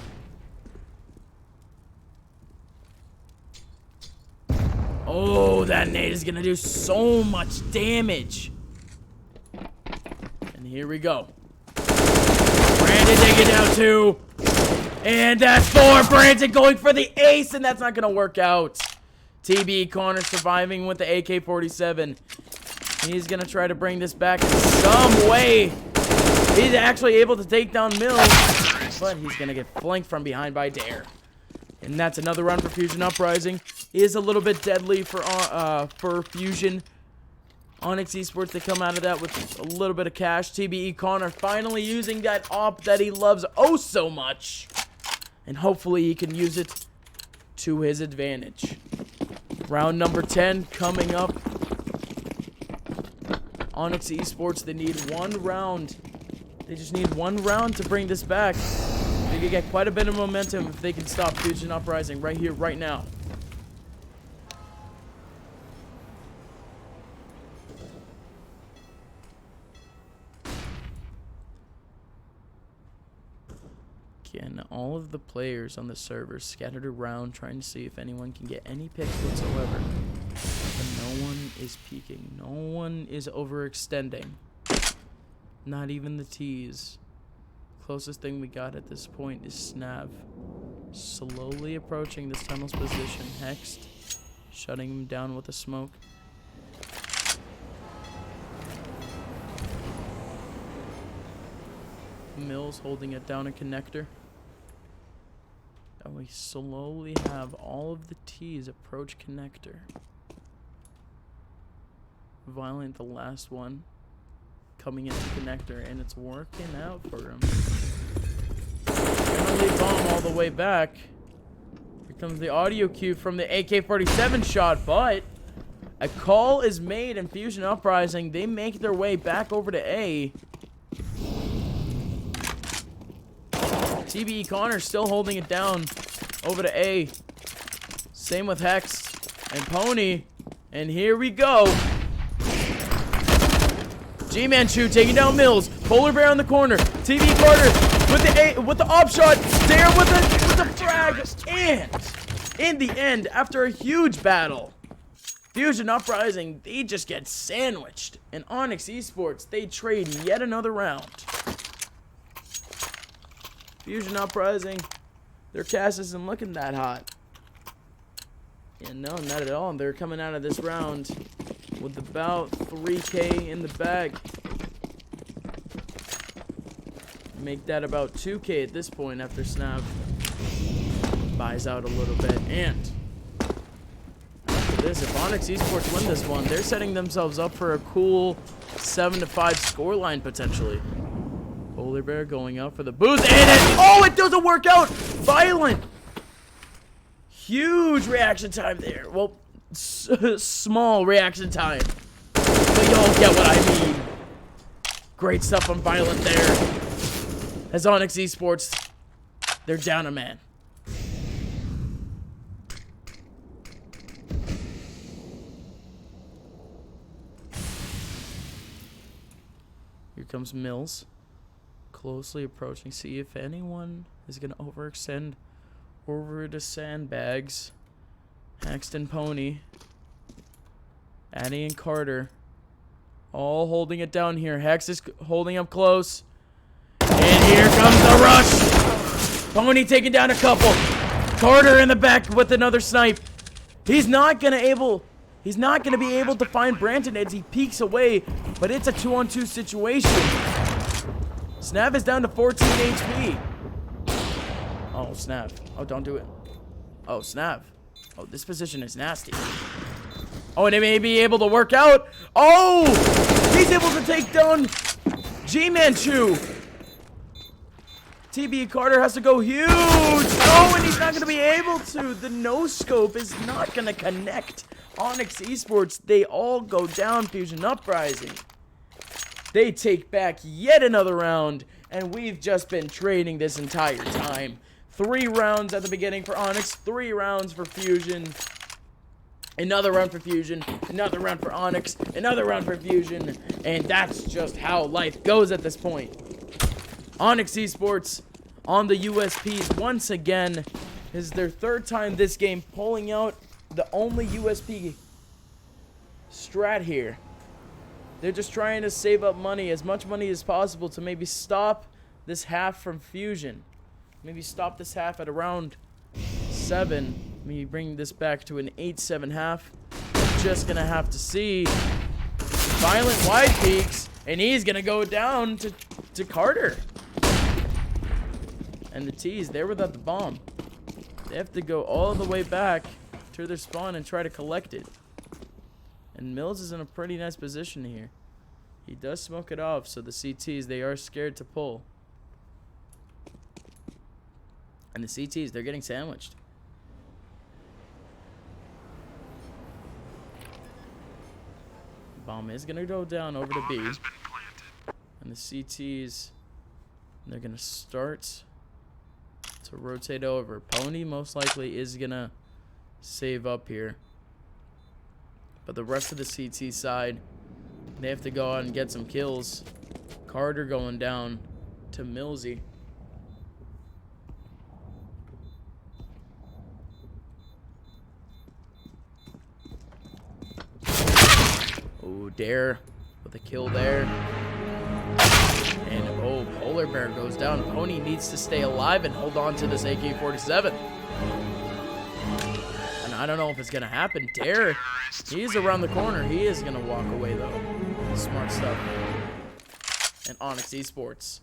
Oh, that nade is going to do so much damage. And here we go. Brandon taking down 2. And that's 4. Brandon going for the ace, and that's not going to work out. TB Connor surviving with the AK-47. He's going to try to bring this back in some way. He's actually able to take down Mills, but he's going to get flanked from behind by Dare. And that's another round for Fusion Uprising. Is a little bit deadly for Fusion. Onyx Esports, they come out of that with a little bit of cash. TBE Connor finally using that op that he loves oh so much. And hopefully he can use it to his advantage. Round number 10 coming up. Onyx Esports, they need 1 round. They just need 1 round to bring this back. They can get quite a bit of momentum if they can stop Fusion Uprising right here, right now. Again, all of the players on the server scattered around trying to see if anyone can get any picks whatsoever. But no one is peeking. No one is overextending. Not even the T's. Closest thing we got at this point is Snav. Slowly approaching this tunnel's position. Hexed. Shutting him down with a smoke. Mills holding it down a connector. And we slowly have all of the T's approach connector. Violent, the last one, coming into connector, and it's working out for him. Gonna lead bomb all the way back. Here comes the audio cue from the AK-47 shot, but a call is made in Fusion Uprising. They make their way back over to A. TBE Connor still holding it down over to A. Same with Hex and Pony. And here we go. G-Manchu taking down Mills. Polar Bear on the corner. TB Carter with the op shot. There with the frag. And in the end, after a huge battle, Fusion Uprising, they just get sandwiched. And Onyx Esports, they trade yet another round. Fusion Uprising, their cast isn't looking that hot. Yeah, no, not at all. They're coming out of this round with about 3K in the bag. Make that about 2K at this point after Snav buys out a little bit. And after this, if Onyx Esports win this one, they're setting themselves up for a cool 7-5 scoreline potentially. Polar Bear going out for the boost, and it doesn't work out. Violent. Huge reaction time there. Well, small reaction time, but y'all get what I mean. Great stuff on Violent there. As Onyx Esports, they're down a man. Here comes Mills. Closely approaching, see if anyone is going to overextend over to sandbags. Haxton Pony. Addy and Carter. All holding it down here. Hex is holding up close. And here comes the rush. Pony taking down a couple. Carter in the back with another snipe. He's not going to be able to find Branton as he peeks away, but it's a 2-on-2 situation. Snav is down to 14 HP. Oh, snap. Oh, don't do it. Oh, snap. Oh, this position is nasty. Oh, and it may be able to work out. Oh! He's able to take down G-Manchu. TB Carter has to go huge. Oh, and he's not going to be able to. The no-scope is not going to connect. Onyx Esports, they all go down. Fusion Uprising. They take back yet another round. And we've just been trading this entire time. 3 rounds at the beginning for Onyx. 3 rounds for Fusion. Another round for Fusion. Another round for Onyx. Another round for Fusion. And that's just how life goes at this point. Onyx Esports on the USPs once again. This is their 3rd time this game pulling out the only USP strat here. They're just trying to save up money, as much money as possible, to maybe stop this half from Fusion. Maybe stop this half at around 7. Maybe bring this back to an 8-7 half. We're just going to have to see. Violent wide peaks, and he's going to go down to Carter. And the T's, they're without the bomb. They have to go all the way back to their spawn and try to collect it. And Mills is in a pretty nice position here. He does smoke it off, so the CTs, they are scared to pull. And the CTs, they're getting sandwiched. Bomb is going to go down over to B. And the CTs, they're going to start to rotate over. Pony most likely is going to save up here. But the rest of the CT side, they have to go out and get some kills. Carter going down to Millsy. Oh, Dare with a kill there. And oh, Polar Bear goes down. Pony needs to stay alive and hold on to this AK-47. I don't know if it's going to happen. Dare, he's around the corner. He is going to walk away, though. Smart stuff. And Onyx Esports.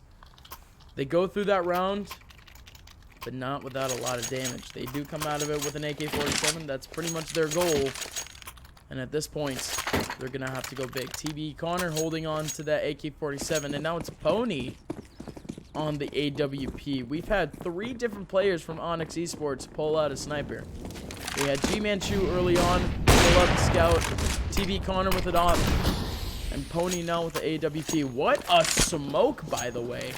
They go through that round, but not without a lot of damage. They do come out of it with an AK-47. That's pretty much their goal. And at this point, they're going to have to go big. TB Connor holding on to that AK-47. And now it's Pony on the AWP. We've had 3 different players from Onyx Esports pull out a sniper. We had G-Manchu early on, pull up the scout, TB Connor with it off, and Pony now with the AWP. What a smoke, by the way.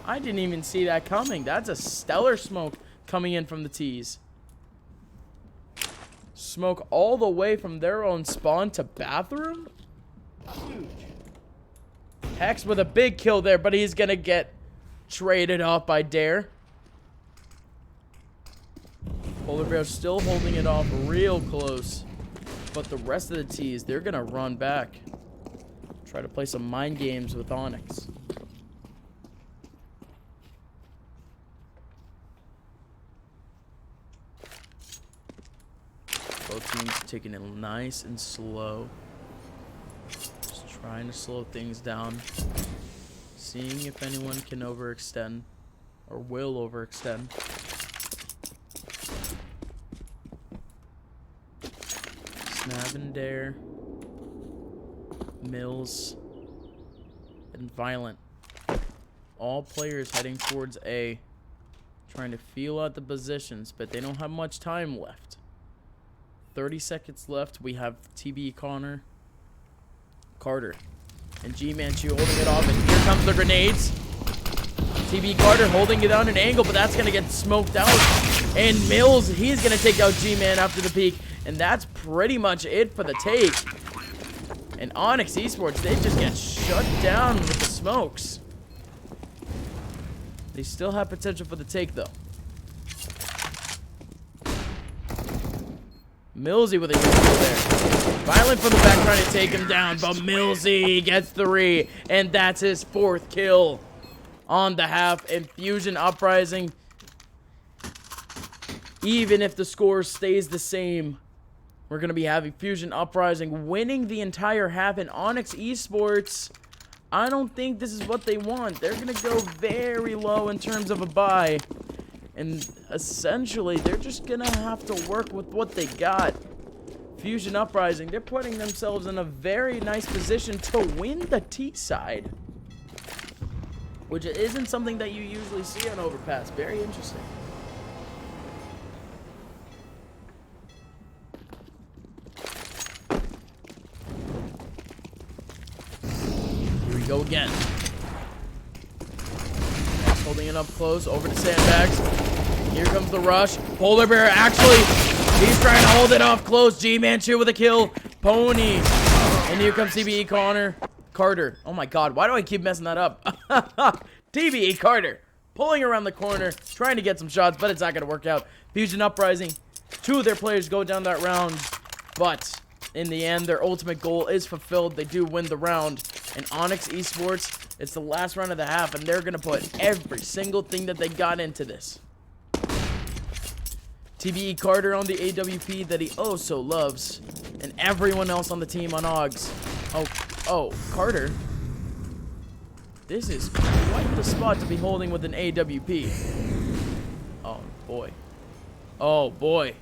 I didn't even see that coming. That's a stellar smoke coming in from the T's. Smoke all the way from their own spawn to bathroom? Huge. Hex with a big kill there, but he's going to get traded off by Dare. Polar Bear still holding it off real close. But the rest of the T's, they're going to run back. Try to play some mind games with Onyx. Both teams taking it nice and slow. Just trying to slow things down. Seeing if anyone can overextend. Or will overextend. Snap and Dare, Mills, and Violent. All players heading towards A, trying to feel out the positions, but they don't have much time left. 30 seconds left. We have TB Connor, Carter, and G-Manchu holding it off, and here comes the grenades. TB Carter holding it on an angle, but that's going to get smoked out. And Mills, he's going to take out G-Man after the peak. And that's pretty much it for the take. And Onyx Esports, they just get shut down with the smokes. They still have potential for the take, though. Millsy with a good kill there. Violent from the back trying to take him down, but Millsy gets 3. And that's his 4th kill on the half. And Fusion Uprising, even if the score stays the same, we're going to be having Fusion Uprising winning the entire half. And Onyx Esports, I don't think this is what they want. They're going to go very low in terms of a buy. And essentially, they're just gonna have to work with what they got. Fusion Uprising, they're putting themselves in a very nice position to win the T side. Which isn't something that you usually see on Overpass. Very interesting. Here we go again. Next, holding it up close, over to Sandbags. Here comes the rush. Polar Bear actually, he's trying to hold it off close. G-Manchu with a kill. Pony. And here comes TBE Carter. Oh my god, why do I keep messing that up? TBE Carter. Pulling around the corner, trying to get some shots, but it's not going to work out. Fusion Uprising. 2 of their players go down that round. But in the end, their ultimate goal is fulfilled. They do win the round. And Onyx Esports, it's the last round of the half, and they're going to put every single thing that they got into this. TBE Carter on the AWP that he oh so loves. And everyone else on the team on OGS. Oh, Carter. This is quite the spot to be holding with an AWP. Oh, boy. Oh, boy.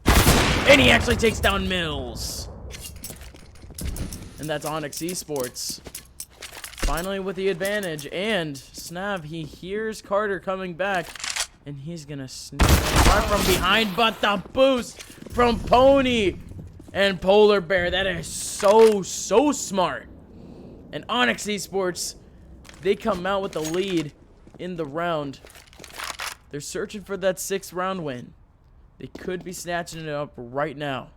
And he actually takes down Mills. And that's Onyx Esports. Finally with the advantage. And Snav, he hears Carter coming back. And he's gonna snap right from behind, but the boost from Pony and Polar Bear. That is so smart. And Onyx Esports, they come out with the lead in the round. They're searching for that 6th round win. They could be snatching it up right now.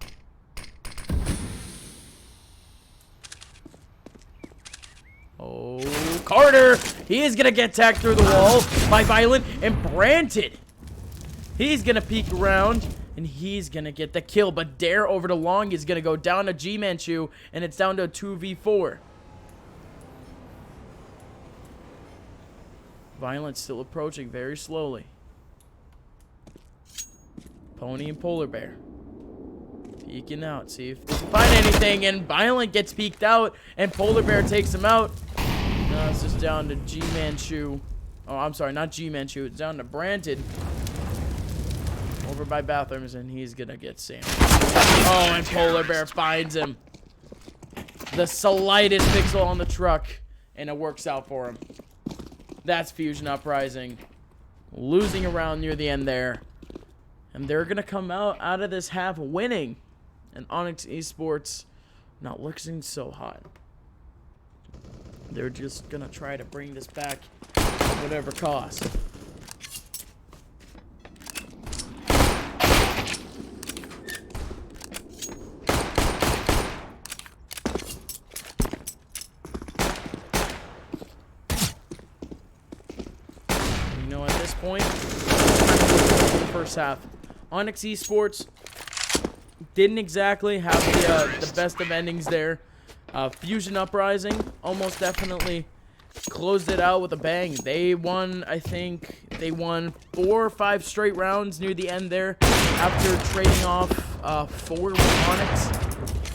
Oh, Carter! He is going to get tagged through the wall by Violent and Branted. He's going to peek around, and he's going to get the kill. But Dare over to Long is going to go down to G-Manchu, and it's down to a 2v4. Violent still approaching very slowly. Pony and Polar Bear. Peeking out, see if they can find anything, and Violent gets peeked out, and Polar Bear takes him out. Now it's just down to G-Manchu. Oh, I'm sorry, not G-Manchu. It's down to Branted. Over by Bathrooms, and he's gonna get Sam. Oh, and Polar Bear finds him. The slightest pixel on the truck, and it works out for him. That's Fusion Uprising. Losing around near the end there. And they're gonna come out of this half winning. And Onyx Esports not looking so hot. They're just gonna try to bring this back at whatever cost. You know, at this point, the first half, Onyx Esports didn't exactly have the best of endings there. Fusion Uprising almost definitely closed it out with a bang. They won, I think, they won 4 or 5 straight rounds near the end there after trading off 4 with Onyx.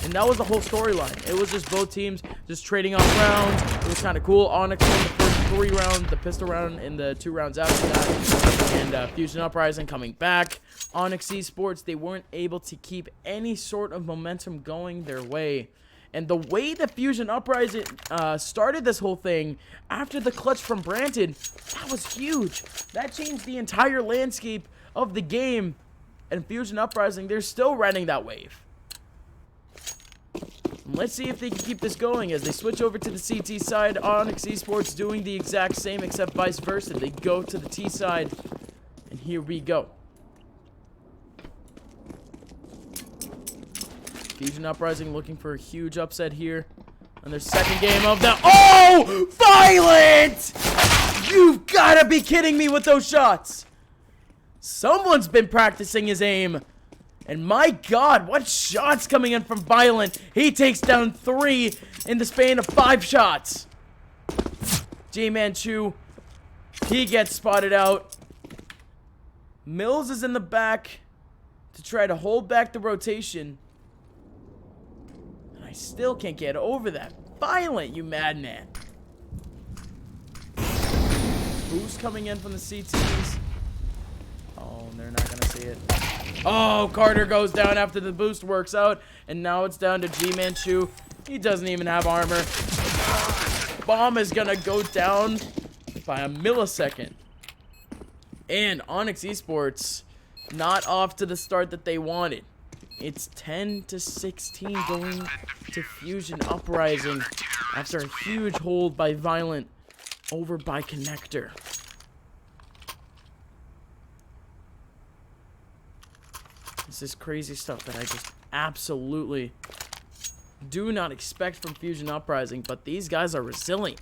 And that was the whole storyline. It was just both teams just trading off rounds. It was kind of cool. Onyx won the first 3 rounds, the pistol round, and the 2 rounds after that. And Fusion Uprising coming back. Onyx Esports, they weren't able to keep any sort of momentum going their way. And the way that Fusion Uprising started this whole thing after the clutch from Branted, that was huge. That changed the entire landscape of the game. And Fusion Uprising, they're still riding that wave. Let's see if they can keep this going as they switch over to the CT side. Onyx Esports doing the exact same except vice versa. They go to the T side. And here we go. Fusion Uprising looking for a huge upset here on their second game of the... Oh! Violent! You've got to be kidding me with those shots. Someone's been practicing his aim. And my god, what shots coming in from Violent. He takes down 3 in the span of 5 shots. J-Manchu, he gets spotted out. Mills is in the back to try to hold back the rotation. And I still can't get over that. Violent, you madman. boost coming in from the CTs. Oh, they're not going to see it. Oh, Carter goes down after the boost works out. And now it's down to G-Manchu. He doesn't even have armor. Bomb is going to go down by a millisecond. And Onyx Esports not off to the start that they wanted. It's 10-16 going to Fusion Uprising after a huge hold by Violent over by Connector. This is crazy stuff that I just absolutely do not expect from Fusion Uprising, but these guys are resilient.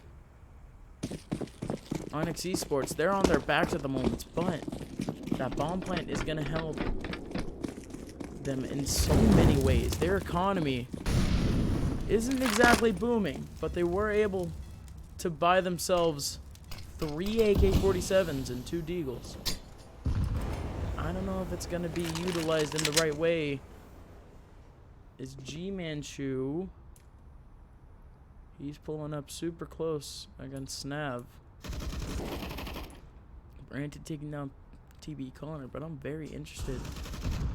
Onyx Esports, they're on their backs at the moment, but that bomb plant is going to help them in so many ways. Their economy isn't exactly booming, but they were able to buy themselves 3 AK-47s and 2 Deagles. I don't know if it's going to be utilized in the right way. Is G-Manchu. He's pulling up super close against Snav. Granted, taking down TB Connor, but I'm very interested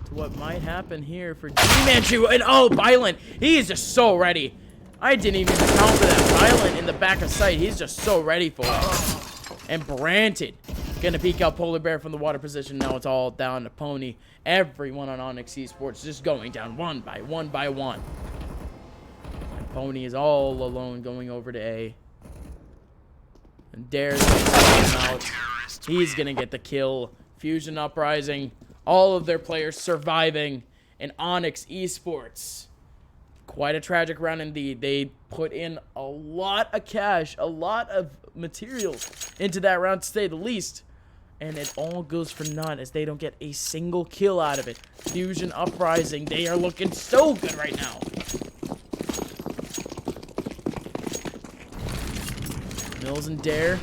to what might happen here for G-Manchu. And oh, Violent, he is just so ready. I didn't even count for that. Violent in the back of sight, he's just so ready for it. And Branted gonna peek out Polar Bear from the water position. Now it's all down to Pony. Everyone on Onyx Esports just going down one by one by one. And Pony is all alone going over to A. And Dare's gonna take him out. He's gonna get the kill. Fusion Uprising, all of their players surviving, and Onyx Esports. Quite a tragic round indeed. They put in a lot of cash, a lot of materials into that round, to say the least. And it all goes for naught as they don't get a single kill out of it. Fusion Uprising, they are looking so good right now. Mills and Dare,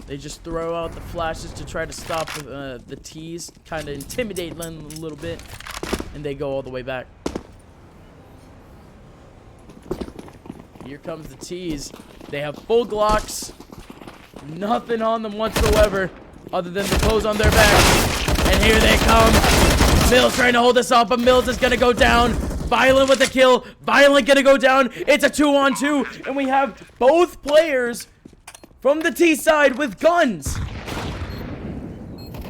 they just throw out the flashes to try to stop the T's, kind of intimidate them a little bit, and they go all the way back. Here comes the T's. They have full Glocks, nothing on them whatsoever other than the clothes on their back. And here they come. Mills trying to hold us off, but Mills is going to go down. Violent with the kill. Violent going to go down. It's a 2-on-2, and we have both players from the T side with guns.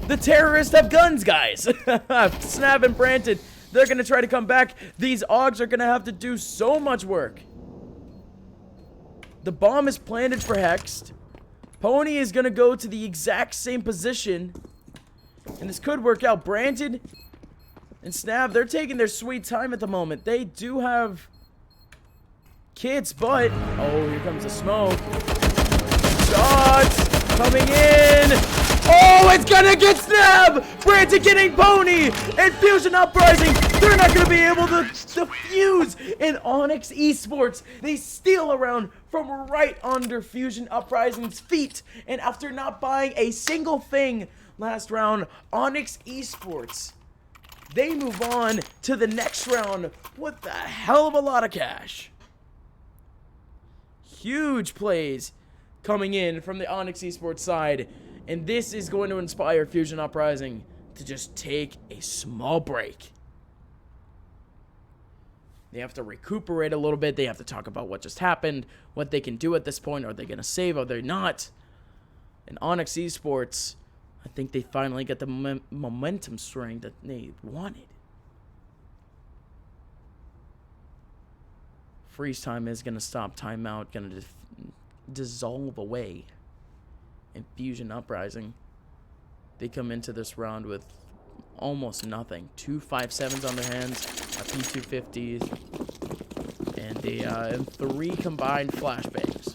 The terrorists have guns, guys. Snap and Branted. They're going to try to come back. These Augs are going to have to do so much work. The bomb is planted for Hexed. Pony is going to go to the exact same position. And this could work out. Branted and Snap, they're taking their sweet time at the moment. They do have kits, but... oh, here comes the smoke. Shots coming in. Oh, it's gonna get Snap! Branted getting Pony! And Fusion Uprising, they're not gonna be able to defuse in Onyx Esports. They steal around from right under Fusion Uprising's feet. And after not buying a single thing last round, Onyx Esports, they move on to the next round with a hell of a lot of cash. Huge plays coming in from the Onyx Esports side. And this is going to inspire Fusion Uprising to just take a small break. They have to recuperate a little bit. They have to talk about what just happened, what they can do at this point. Are they going to save? Are they not? And Onyx Esports, I think they finally get the momentum string that they wanted. Freeze time is going to stop. Timeout going to dissolve away. And Fusion Uprising, they come into this round with almost nothing. 2 5.7s on their hands, a P250, and 3 combined flashbangs.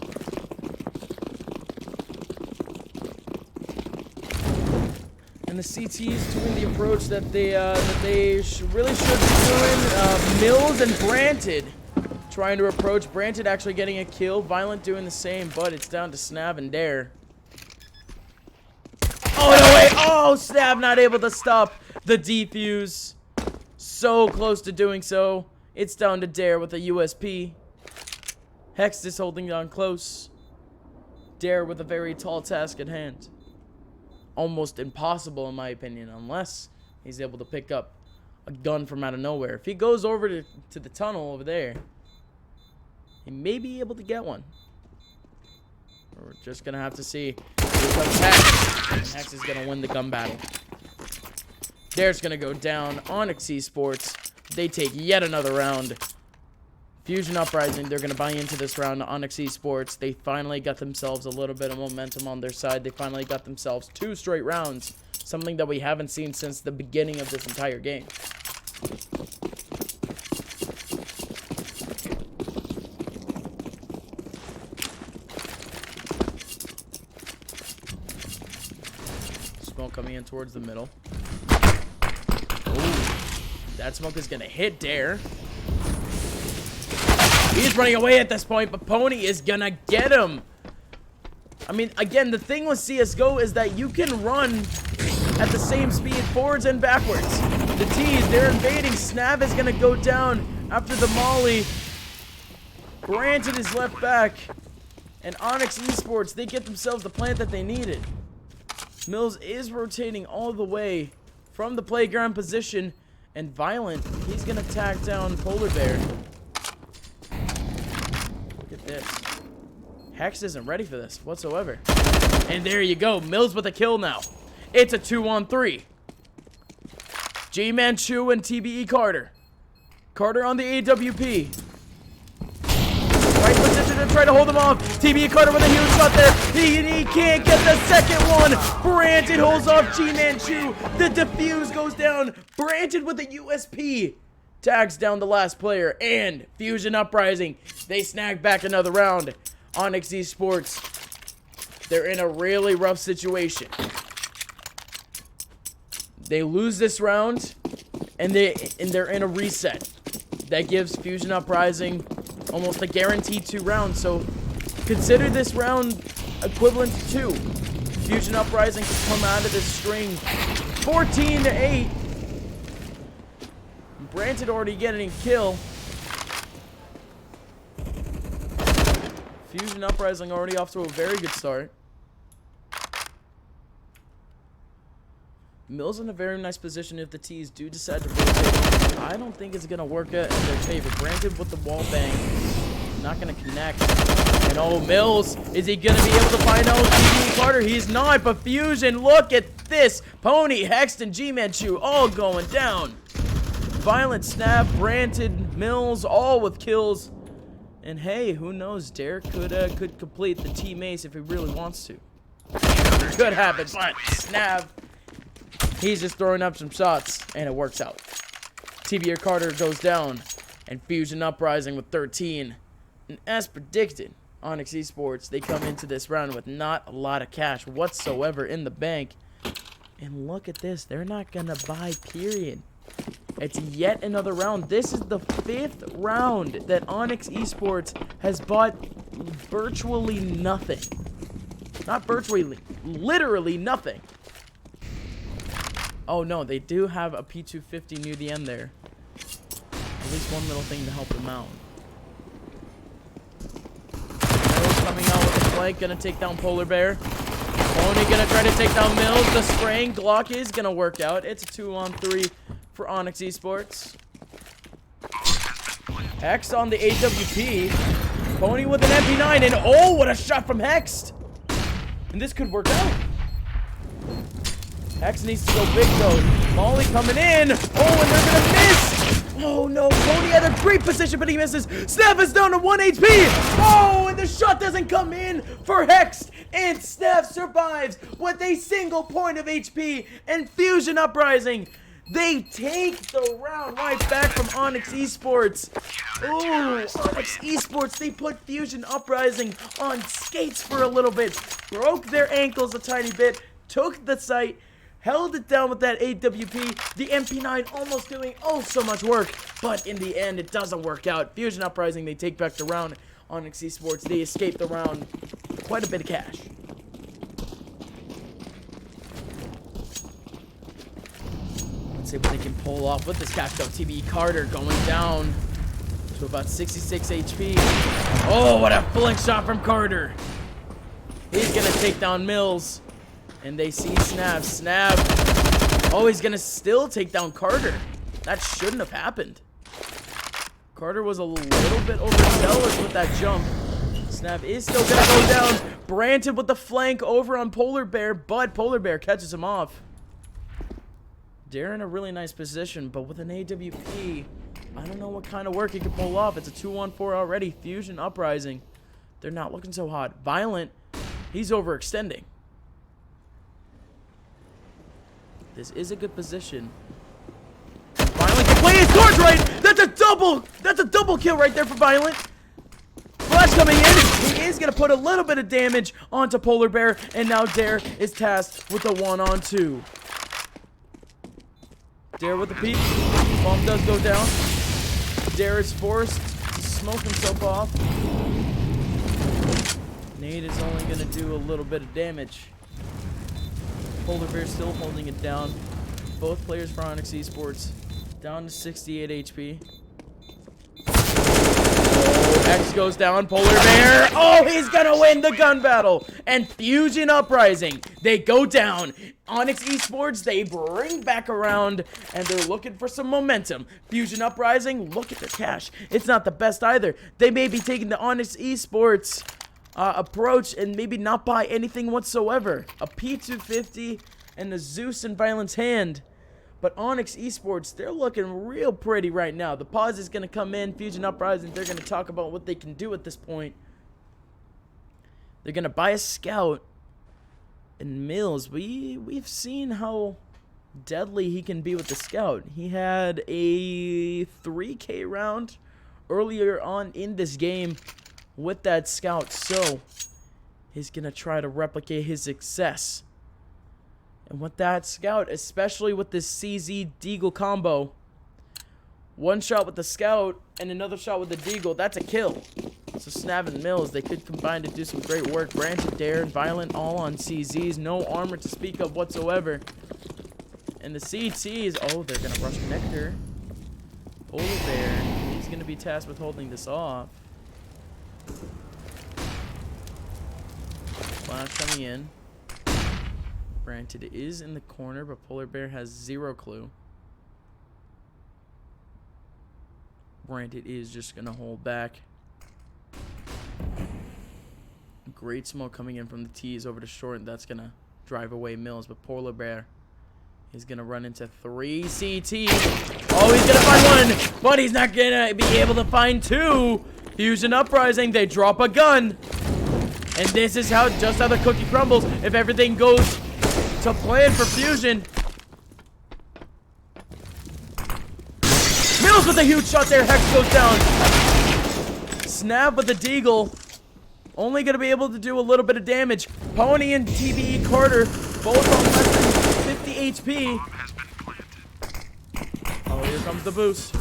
And the CTs doing the approach that they really should be doing. Mills and Branted trying to approach. Branted actually getting a kill. Violent doing the same, but it's down to Snav and Dare. Oh, no way! Oh, Snap not able to stop the defuse. So close to doing so. It's down to Dare with a USP. Hex is holding on close. Dare with a very tall task at hand. almost impossible in my opinion, unless he's able to pick up a gun from out of nowhere. If he goes over to the tunnel over there, he may be able to get one. We're just gonna have to see. Here comes Hex. Hex is gonna win the gun battle. There's gonna go down. Onyx Esports, they take yet another round. Fusion Uprising, they're gonna buy into this round. Onyx Esports, they finally got themselves a little bit of momentum on their side. They finally got themselves 2 straight rounds. Something that we haven't seen since the beginning of this entire game. Smoke coming in towards the middle. Ooh, that smoke is gonna hit Dare. He's running away at this point, but Pony is gonna get him. I mean, again, the thing with CSGO is that you can run at the same speed forwards and backwards. The T's, they're invading. Snav is gonna go down after the molly. Granted is left back. And Onyx Esports, they get themselves the plant that they needed. Mills is rotating all the way from the playground position. And Violent, he's gonna tack down Polar Bear. Look at this. Hex isn't ready for this whatsoever. And there you go. Mills with a kill now. It's a 2-on-3. G-Man Chu and TBE Carter. Carter on the AWP. Right position to try to hold him off. TBE Carter with a huge shot there. He can't get the second one. Brandon holds off G-Man Chu. The defuse goes down. Brandon with a USP. Tags down the last player. And Fusion Uprising. They snag back another round. Onyx Esports, they're in a really rough situation. They lose this round, and they're in a reset. That gives Fusion Uprising almost a guaranteed 2 rounds. So consider this round equivalent to 2. Fusion Uprising can come out of this string 14-8. Branted already getting a kill. Fusion Uprising already off to a very good start. Mills in a very nice position if the T's do decide to rotate. I don't think it's going to work out in their favor. Brandon with the wall bang. Not going to connect. And oh, Mills, is he going to be able to find out TBE Carter? He's not, but Fusion, look at this. Pony, Hexton, G-Man Chu, all going down. Violent Snap, Brandon, Mills, all with kills. And hey, who knows? Derek could complete the team ace if he really wants to. Could happen, but Snap, he's just throwing up some shots, and it works out. TBE Carter goes down, and Fusion Uprising with 13. And as predicted, Onyx Esports, they come into this round with not a lot of cash whatsoever in the bank. And look at this. They're not going to buy, period. It's yet another round. This is the 5th round that Onyx Esports has bought virtually nothing. Not virtually, literally nothing. Oh no, they do have a P250 near the end there. At least one little thing to help them out. Mills coming out with a flank, gonna take down Polar Bear. Only gonna try to take down Mills. The spraying Glock is gonna work out. It's a 2-on-3 for Onyx Esports. Hex on the AWP. Pony with an MP9, and oh, what a shot from Hex! And this could work out. Hex needs to go big though. Molly coming in. Oh, and they're gonna miss. Oh no, Pony had a great position, but he misses. Snap is down to 1 HP. Oh, and the shot doesn't come in for Hex. And Snap survives with a single point of HP. And Fusion Uprising, they take the round right back from Onyx Esports. Ooh, Onyx Esports, they put Fusion Uprising on skates for a little bit. Broke their ankles a tiny bit. Took the site. Held it down with that AWP. The MP9 almost doing oh so much work. But in the end, it doesn't work out. Fusion Uprising, they take back the round. Onyx Esports, they escape the round. Quite a bit of cash. Let's see what they can pull off with this cash though. TBE Carter going down to about 66 HP. Oh, what a flank shot from Carter. He's going to take down Mills. And they see Snap. Snap. Oh, he's gonna still take down Carter. That shouldn't have happened. Carter was a little bit overzealous with that jump. Snap is still gonna go down. Branton with the flank over on Polar Bear, but Polar Bear catches him off. They're in a really nice position, but with an AWP, I don't know what kind of work he can pull off. It's a 2-on-4 already. Fusion Uprising. They're not looking so hot. Violent, he's overextending. This is a good position. Violent can play his cards right. That's a double kill right there for Violent. Flash coming in. He is going to put a little bit of damage onto Polar Bear, and now Dare is tasked with a 1-on-2. Dare with the peek. Bomb does go down. Dare is forced to smoke himself off. Nate is only going to do a little bit of damage. Polar Bear still holding it down. Both players for Onyx Esports down to 68 HP. Oh, X goes down. Polar Bear. Oh, he's going to win the gun battle. And Fusion Uprising, they go down. Onyx Esports, they bring back around, and they're looking for some momentum. Fusion Uprising, look at their cash. It's not the best either. They may be taking the Onyx Esports approach and maybe not buy anything whatsoever. A P250 and a Zeus in Violence hand. But Onyx Esports, they're looking real pretty right now. The pause is going to come in. Fusion Uprising, they're going to talk about what they can do at this point. They're going to buy a scout. And Mills, we've seen how deadly he can be with the scout. He had a 3K round earlier on in this game with that scout, so he's gonna try to replicate his success. And with that scout, especially with this CZ Deagle combo, one shot with the scout and another shot with the Deagle, that's a kill. So Snav and Mills, they could combine to do some great work. Branch, Dare, and Violent all on CZs. No armor to speak of whatsoever. And the CTs, oh, they're going to rush Nectar. Polar Bear, he's going to be tasked with holding this off. Flash coming in. Granted, it is in the corner, but Polar Bear has zero clue. Granted, is just going to hold back. Great smoke coming in from the T's over to short, and that's going to drive away Mills. But Polar Bear is going to run into 3 CTs. Oh, he's going to find one, but he's not going to be able to find 2. Fusion Uprising, they drop a gun. And this is just how the cookie crumbles if everything goes to plan for Fusion. Mills with a huge shot there. Hex goes down. Snap with the Deagle. Only going to be able to do a little bit of damage. Pony and TBE Carter, both on less than 50 HP. Oh, here comes the boost.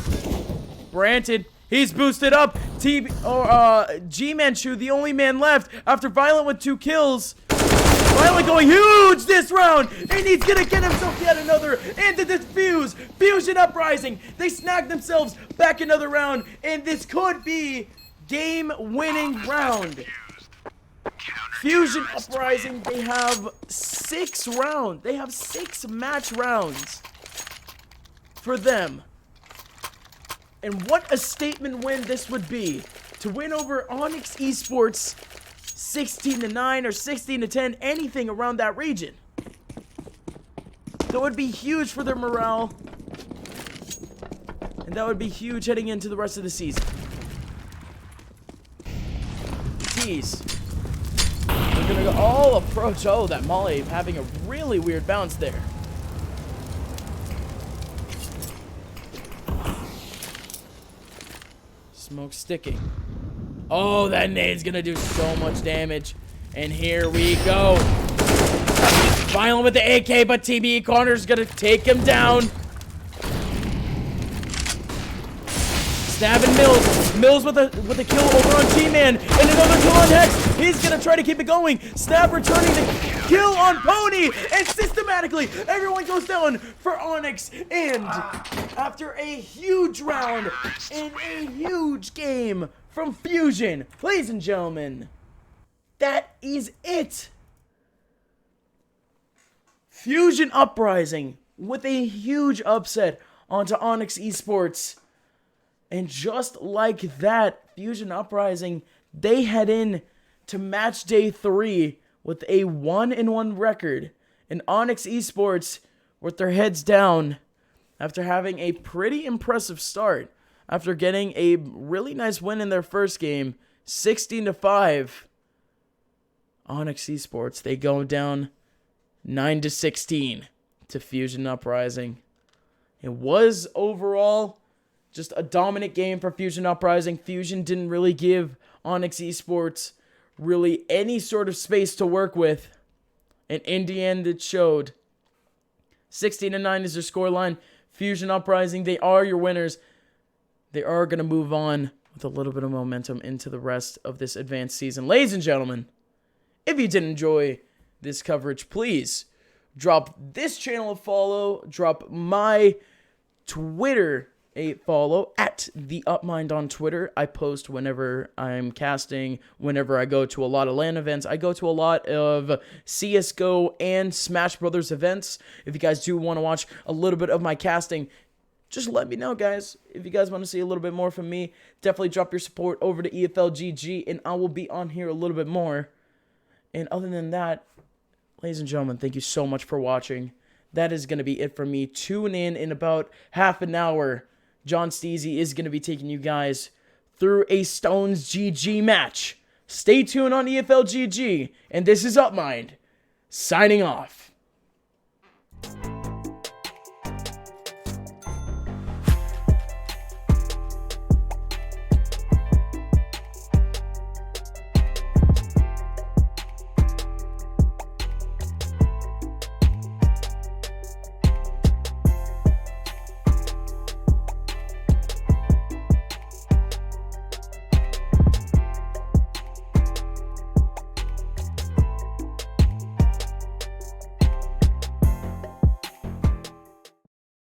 Branton, he's boosted up. G-Manchu, the only man left after Violent with 2 kills. Violent going huge this round, and he's going to get himself yet another into this fuse. Fusion Uprising, they snagged themselves back another round, and this could be game-winning round. Fusion Uprising, they have 6 rounds. They have 6 match rounds for them. And what a statement win this would be. To win over Onyx Esports 16-9 or 16-10, anything around that region. That would be huge for their morale. And that would be huge heading into the rest of the season. Tease. We're gonna go all approach. Oh, that Molly having a really weird bounce there. Smoke sticking. Oh, that nade's gonna do so much damage. And here we go. Violent with the AK, but TBE Corner's gonna take him down. Stabbing Mills. Mills with a kill over on G-Man. And another kill on Hex. He's gonna try to keep it going. Stab returning the kill on Pony. And systematically, everyone goes down for Onyx. And after a huge round and a huge game from Fusion, ladies and gentlemen, that is it. Fusion Uprising with a huge upset onto Onyx Esports. And just like that, Fusion Uprising, they head in to match day 3 with a 1-1 record. And Onyx Esports with their heads down after having a pretty impressive start. After getting a really nice win in their first game, 16-5. Onyx Esports, they go down 9-16 to Fusion Uprising. It was overall just a dominant game for Fusion Uprising. Fusion didn't really give Onyx Esports really any sort of space to work with. And in the end, it showed. 16-9 is their scoreline. Fusion Uprising, they are your winners. They are going to move on with a little bit of momentum into the rest of this advanced season. Ladies and gentlemen, if you did enjoy this coverage, please drop this channel a follow. Drop my Twitter a follow at the Upmind on Twitter. I post whenever I'm casting, whenever I go to a lot of LAN events. I go to a lot of CSGO and Smash Brothers events. If you guys do want to watch a little bit of my casting, just let me know, guys. If you guys want to see a little bit more from me, definitely drop your support over to EFLGG, and I will be on here a little bit more. And other than that, ladies and gentlemen, thank you so much for watching. That is going to be it for me. Tune in about half an hour. John Steezy is going to be taking you guys through a Stones GG match. Stay tuned on EFLGG. And this is Upmind, signing off.